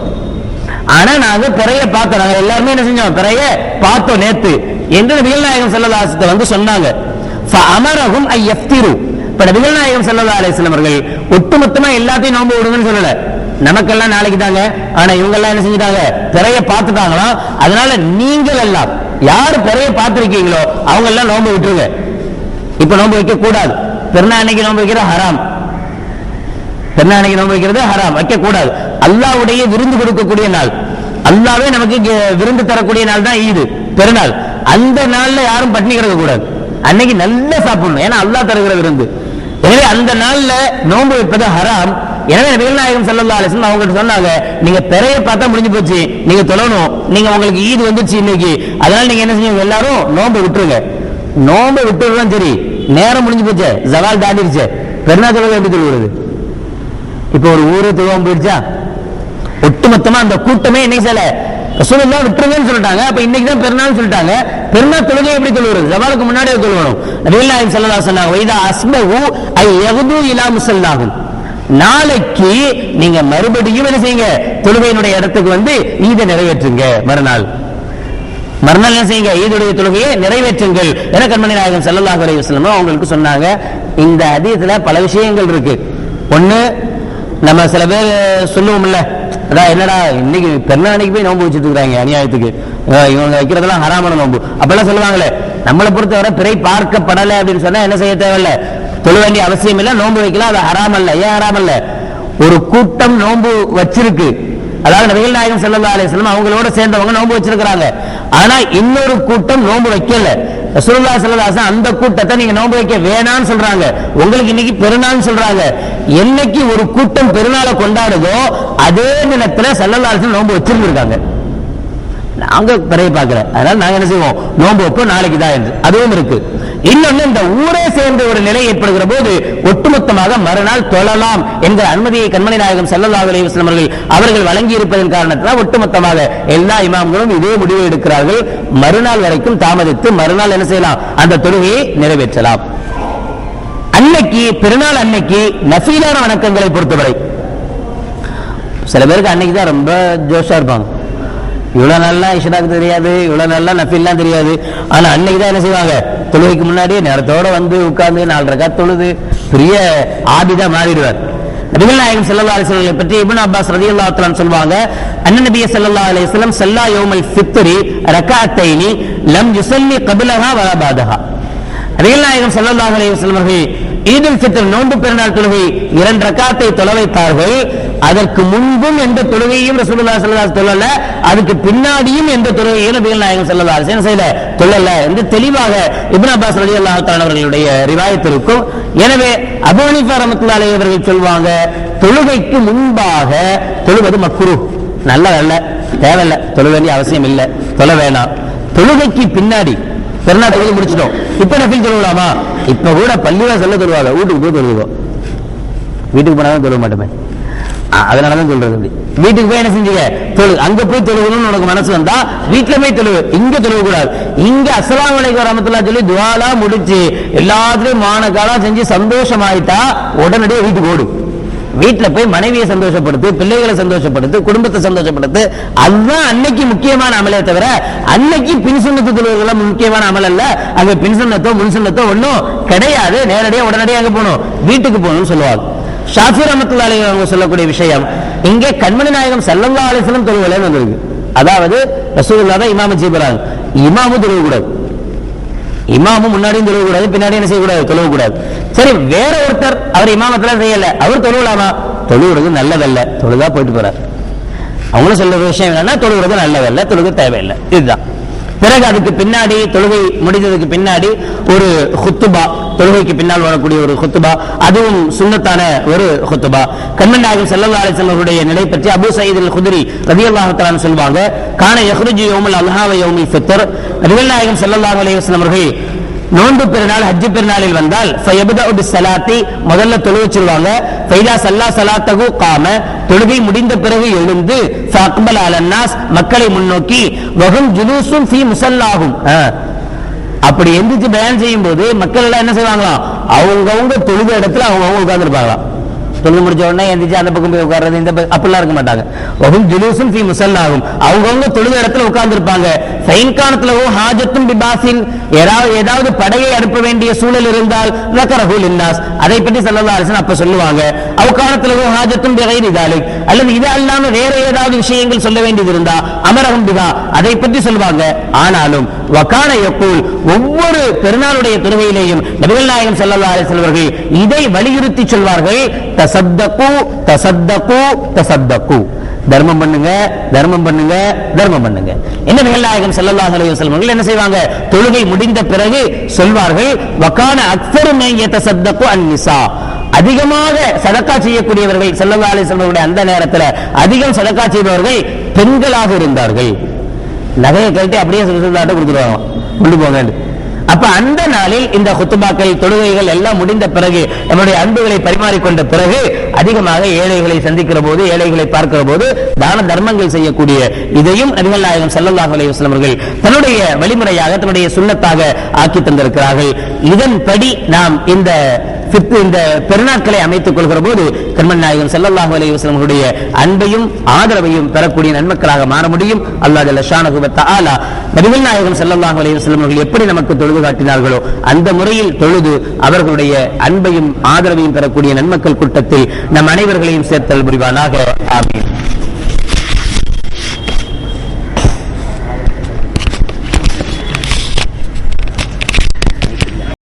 ஆனா நாங்க பிறைய பார்த்தோம், நாங்க எல்லாருமே என்ன செஞ்சோம், பிறைய பார்த்தோம் நேத்து என்று நபிகள் நாயகம் ஸல்லல்லாஹு அலைஹி வஸல்லம் வந்து சொன்னாங்க. ஃபஅமரஹும் ஐ யஃப்திரு. இப்ப நபிகள் நாயகம் ஸல்லல்லாஹு அலைஹி வஸல்லம் அவர்கள் ஒட்டுமொத்தமா எல்லாத்தையும் நோன்பு விடுங்கன்னு சொல்லல. நமக்கெல்லாம் நாளைக்கு தாங்க, ஆனா இவங்க எல்லாம் என்ன செஞ்சிட்டாங்க, பிறைய பார்த்துட்டாங்களாம். அதனால நீங்கள் எல்லாம் யாரு பிறைய பார்த்திருக்கீங்களோ அவங்க எல்லாம் நோன்பு விட்டுருங்க. இப்ப நோன்பு வைக்க கூடாது. பெருநாள் அன்னைக்கு நோன்பு வைக்கிறது ஹராம். பெருநாள் அன்னைக்கு நோன்பு வைக்கிறது ஹராம், வைக்க கூடாது. அல்லாஹ்வுடைய விருந்து கொடுக்கக்கூடிய நாள், அல்லாஹ்வே நமக்கு விருந்து தரக்கூடிய நாள் தான் ஈது பெருநாள். அந்த நாள்ல யாரும் பட்டினி கிடக்க கூடாது, அன்னைக்கு நல்லா சாப்பிடணும், ஏன்னா அல்லாஹ் தருகிற விருந்து. எனவே அந்த நாள்ல நோன்பு வைப்பது ஹராம். எனவே நபிகள் நாயகம் ஸல்லல்லாஹு அலைஹி வஸல்லம் அவங்க சொன்னாங்க, நீங்க பிறைய பார்த்தா முடிஞ்சு போச்சு, நீங்க தொழணும், நீங்க உங்களுக்கு ஈது வந்துச்சு இன்னைக்கு, அதனால நீங்க என்ன செய்யுங்க, எல்லாரும் நோன்பு விட்டுருங்க. நோன்பு விட்டுறதுதான் சரி, நேரம் முடிஞ்சு போச்சு, ஜவால் தாண்டிருச்சு, பெருநாள் தொழுகை எப்படி தொழுகிறது? இப்ப ஒரு ஊரே தொழுவாம போயிடுச்சா? ஒட்டுமொத்தமா அந்த கூட்டமே இன்னைக்கு சில ரசூலுல்லாஹ் விட்டுருங்கன்னு சொல்லிட்டாங்க. அப்ப இன்னைக்கு தான் பெருநாள் சொல்லிட்டாங்க. பெருநாள் தொழுகை எப்படி தொழுகிறது? ஜவாலுக்கு முன்னாடியே தொழுகணும். நபிகள் நாயகம் ஸல்லல்லாஹு அலைஹி வஸல்லம் வைதா அஸ்பஹு ஐ யகுது இலா முஸல்லாஹும், நாளைக்கு நீங்க மறுபடியும் என்ன செய்யுங்க, தொழுகையினுடைய இடத்துக்கு வந்து ஈதை நிறைவேற்றுங்க. மறுநாள் என்ன செய்யுங்க, ஈதுடைய தொழுகையை நிறைவேற்றுங்கள் என கண்மணி நாயகம் ஸல்லல்லாஹு அலைஹி வஸல்லம் அவங்களுக்கு சொன்னாங்க. இந்த ஹதீஸ்ல பல விஷயங்கள் இருக்கு. ஒண்ணு, நம்ம சில பேர் சொல்லுவோம்ல, அதான் என்னடா இன்னைக்கு பெருநாளைக்கு போய் நோன்பு வச்சுட்டு இருக்காங்க அநியாயத்துக்கு, இவங்க வைக்கிறதெல்லாம் ஹராமான நோன்பு அப்பெல்லாம் சொல்லுவாங்களே. நம்மளை பொறுத்தவரை பிறை பார்க்கப்படலை அப்படின்னு சொன்னா என்ன செய்ய தேவையில்லை, தொழ வேண்டிய அவசியம் இல்லை, நோன்பு வைக்கலாம், அது ஹராம் அல்ல. ஏன் ஹராம் அல்ல? ஒரு கூட்டம் நோன்பு வச்சிருக்கு, அதாவது நபிகள் நாயகம் ஸல்லல்லாஹு அலைஹி வஸல்லம் அவங்களோட சேர்ந்தவங்க நோன்பு வச்சிருக்காங்க. ஆனா இன்னொரு கூட்டம் நோன்பு வைக்கல. ரசூலுல்லாஹி ஸல்லல்லாஹு அலைஹி வஸல்லம் அந்த கூட்டத்தை நீங்க நோன்பு வைக்க வேணாம்னு சொல்றாங்க, உங்களுக்கு இன்னைக்கு பெருநாள் சொல்றாங்க. என்னைக்கு ஒரு கூட்டம் பெருநாளை கொண்டாடுதோ அதே தினத்துல ஸல்லல்லாஹு அலைஹி வஸல்லம் நோன்பு வச்சிருக்காங்க. நாங்க பிறைய பார்க்கல, அதனால நாங்க என்ன செய்வோம், நோன்பு வைப்போம் நாளைக்கு தான் என்று. அதுவும் இருக்கு. இன்னொன்னு, இந்த ஊரே சேர்ந்த ஒரு நிலை ஏற்படுகிற போது ஒட்டுமொத்தமாக மறுநாள் தொழலாம் என்கிற அனுமதியை கண்மணி நாயகம் ஸல்லல்லாஹு அலைஹி வஸல்லம் அவர்கள் வழங்கி இருப்பதன் காரணத்தினால் ஒட்டுமொத்தமாக எல்லா இமாம்களும் இதே முடிவை எடுக்கிறார்கள். மறுநாள் வரைக்கும் தாமதித்து மறுநாள் என்ன செய்யலாம், அந்த தொழுகையை நிறைவேற்றலாம். அன்னைக்கு பெருநாள் அன்னைக்கு நஃபீலான வணக்கங்களை பொறுத்தவரை சில பேருக்கு அன்னைக்கு தான் ரொம்ப ஜோஷா இருப்பாங்க. இவ்வளவு நல்லா இஷராக்கு தெரியாது, இவ்வளவு நல்லா நஃபில்லாம் தெரியாது, ஆனா அன்னைக்கு தான் என்ன செய்வாங்க, தொழுகைக்கு முன்னாடியே நேரத்தோட வந்து உட்கார்ந்து 4 ரக்காத் தொழுது பெரிய ஆபிதா மாறிடுவார். நபிகள் நாயகம் ஸல்லல்லாஹு அலைஹி வஸல்லம் பற்றி இப்னு அப்பாஸ் ரலியல்லாஹு தஆலா சொல்வாங்க, அன்ன நபிய ஸல்லல்லாஹு அலைஹி வஸல்லம் ஸல்லா யௌமல் ஃபித்ரி ரக்அத்தைனி லம் யுஸல்லி கப்லஹா வலா பாதஹா. நபிகள் நாயகம் ஸல்லல்லாஹு அலைஹி வஸல்லம் அவர்கள் ஈதுல் ஃபித்ர் நோன்பு பெருநாள் தொழுகை 2 ரக்காத்தை தொழ வைத்தார்கள். அதற்கு முன்பும் எந்த தொழுகையும் ரசூலுல்லாஹி ஸல்லல்லாஹு அலைஹி வஸல்லம் தொழல, அதுக்கு பின்னாடியும் எந்த தொழுகையும் நபிகள் நாயகம் ஸல்லல்லாஹு அலைஹி வஸல்லம் செய்யல, தொழல என்று தெளிவாக இப்னு அப்பாஸ் ரலியல்லாஹு தஆலா அவர்களுடைய ரிவாயத் இருக்கும். எனவே அபூ ஹனீஃபா ரஹ்மத்துல்லாஹி அலைஹி அவர்கள் சொல்வாங்க, தொழுகைக்கு முன்பாக தொழுவது மக்ரூஹ், நல்ல தேவையில்லை, தொழ வேண்டிய அவசியம் இல்லை, தொழ வேணாம். தொழுகைக்கு பின்னாடி பெருநாள் தொழுகை முடிச்சிட்டோம், இப்ப நஃபில் தொழுவலாமா? இப்ப கூட பள்ளியில சொல்ல தொழுவாங்க, வீட்டுக்கு போய் தொழுவோம், வீட்டுக்கு போனாலும் தொழுவ மாட்டோமே, அதனாலதான் சொல்றது. வீட்டுக்கு போய் என்ன செஞ்சீங்க, தொழு, அங்க போய் தொழுகணும்னு உனக்கு மனசு வந்தா வீட்டுல போய் தொழுவு, இங்க தொழுவ கூடாது. இங்க அஸ்ஸலாமு அலைக்கும் வரஹ்மத்துல்லாஹி சொல்லி துஆலா முடிச்சு எல்லாத்துலயும் மானகாலா செஞ்சு சந்தோஷமாயிட்டா உடனடியே வீட்டுக்கு ஓடு. வீட்டுல போய் மனைவியை சந்தோஷப்படுத்து, பிள்ளைகளை சந்தோஷப்படுத்து, குடும்பத்தை சந்தோஷப்படுத்து, அதுதான் அன்னைக்கு முக்கியமான அமலே தவிர அன்னைக்கு பின் சுன்னத்து தொழுகைகள் முக்கியமான அமல் அல்ல. அங்க பின் சுன்னத்தோ முன் சுன்னத்தோ ஒன்னும் கிடையாது. நேரடியா உடனடியாக அங்க போகணும், வீட்டுக்கு போகணும்னு சொல்லுவாங்க. ஷாஃபி ரஹ்மத்துல்லாஹி அலைஹி அவங்க சொல்லக்கூடிய விஷயம், இங்கே கண்மணி நாயகம் ஸல்லல்லாஹு அலைஹி வஸல்லம் தொழுவலைன்னு வந்திருக்கு. அதாவது ரசூலுல்லாஹ் தான் இமாம் செய்யறாங்க, இமாமும் தொழுவக்கூடாது, இமாமும் முன்னாடியும் தொழுவக்கூடாது, பின்னாடி என்ன செய்யக்கூடாது, தொழுவக்கூடாது. சரி, வேற ஒருத்தர் அவர் இமாமத்துல செய்யல, அவர் தொழுவலாமா? தொழுவுறது நல்லதல்ல, தொழுதா போயிட்டு போறார். அவங்களும் சொல்ற விஷயம் என்னன்னா, தொழுவுறது நல்லதல்ல, தொழுக தேவையில்லை, இதுதான். பிறகு அதுக்கு பின்னாடி தொழுகை முடிந்ததுக்கு பின்னாடி ஒரு குத்துபா, தொழுகைக்கு பின்னால் வரக்கூடிய ஒரு குத்துபா, அதுவும் சுன்னத்தான ஒரு குத்துபா. கண்மணி நாயகம் ஸல்லல்லாஹு அலைஹி வஸல்லம் அவருடைய நிலை பற்றி அபூ சயீத் அல் குத்ரி ரலியல்லாஹு தஆலா சொல்வாங்க, கான யஹ்ருஜு யௌமுல் அல்ஹா வ யௌமுல் ஃபித்ர். நபிகள் நாயகம் ஸல்லல்லாஹு அலைஹி வஸல்லம் அவர்கள் நோன்பு பெருநாள் ஹஜ் பெருநாளில் வந்தால் ஃபயப்தஉ பிஸ்ஸலாத்தி, முதல்ல தொழுகை சொல்வாங்க. ஃபைதா ஸல்லா ஸலாத்தஹு காம, தொழுகை முடிந்த பிறகு எழுந்து ஃபஅக்பல அலன்னாஸ், மக்களை முன்னோக்கி வஹும் ஜுலூசுன் ஃபீ முஸல்லாஹும், அப்படி எந்திரிச்சு பயான் செய்யும் போது மக்கள் எல்லாம் என்ன செய்வாங்களாம், அவங்கவுங்க தொழுகை இடத்துல அவங்கவுங்க உட்கார்ந்துருப்பாங்களாம். தொழுது முடிச்ச உடனே எந்திரிச்சு அந்த பக்கம் போய் உட்கார்றது, இந்த அப்படிலாம் இருக்க மாட்டாங்க. ஒஹும் ஜுலூசுன் ஃபீ முஸல்லாஹும், அவங்கவங்க தொழுத இடத்துல உட்கார்ந்து இருப்பாங்க. ஃபைன் கானத்லஹு ஹாஜத்துன் பிபாஸின், ஏதாவது படையை அனுப்ப வேண்டிய சூழல் இருந்தால் ذكره للناس, அதை பற்றி ஸல்லல்லாஹு அலைஹி வஸல்லம் அப்ப சொல்லுவாங்க. அவ் கானத்லஹு ஹாஜத்துன் பிகைரி ذلك, அல்லது இது அல்லாம வேற ஏதாவது விஷயங்கள் சொல்ல வேண்டியது இருந்தா அமரஹும் பிஹா, அதை பற்றி சொல்வாங்க. ஆனாலும் வகான யகூல், ஒவ்வொரு பெருநாளுடைய தொழுகையிலேயும் நபிகள் நாயகம் ஸல்லல்லாஹு அலைஹி வஸல்லம் அவர்கள் இதை வலியுறுத்தி சொல்வார்கள். தஸத்தகு தஸத்தகு தஸத்தகு, தர்மம் பண்ணுங்க, தர்மம் பண்ணுங்க, தர்மம் பண்ணுங்க. என்ன நபிகள் நாயகம் ஸல்லல்லாஹு அலைஹி வஸல்லம் அவர்கள் என்ன செய்வாங்க, தொழுகை முடிந்த பிறகு சொல்வார்கள், வகான அக்ஸரு மன் யதஸத்தகு அன்-நிஸா, அதிகமாக சதக்கா செய்யக்கூடியவர்கள் ஸல்லல்லாஹு அலைஹி வஸல்லம் அவருடைய அந்த நேரத்தில் அதிகம் சதக்கா செய்பவர்கள் பெண்களாக இருந்தார்கள். நகையை கழட்டி அப்படியே சொல்லிட்டு கொடுத்துருவாங்க, கொண்டு போங்க. அப்ப அந்த நாளில் இந்த குத்துபாக்கள் தொழுகைகள் எல்லாம் முடிந்த பிறகு நம்முடைய அன்புகளை பரிமாறிக்கொண்ட பிறகு அதிகமாக ஏழைகளை சந்திக்கிற போது, ஏழைகளை பார்க்கிற போது தான தர்மங்கள் செய்யக்கூடிய இதையும் நபிகள் நாயகம் ஸல்லல்லாஹு அலைஹி வஸல்லம் அவர்கள் தன்னுடைய வழிமுறையாக, தன்னுடைய சுன்னத்தாக ஆக்கி தந்திருக்கிறார்கள். இதன்படி நாம் இந்த பெருநாட்களை அமைத்துக் கொள்கிற போது கண்மன் நாயகம் ஸல்லல்லாஹு அலைஹி வஸல்லம் அவருடைய அன்பையும் ஆதரவையும் பெறக்கூடிய நன்மக்களாக மாற முடியும். அல்லாஹ் ஜல்ல ஷானஹு வ தஆலா நபிகள் நாயகம் ஸல்லல்லாஹு அலைஹி வஸல்லம் அவர்கள் எப்படி நமக்கு தொழுது காட்டினார்களோ அந்த முறையில் தொழுது அவர்களுடைய அன்பையும் ஆதரவையும் பெறக்கூடிய நன்மக்கள் கூட்டத்தில் நம் அனைவர்களையும் சேர்த்தல் புரிவானாக. ஆமீன்.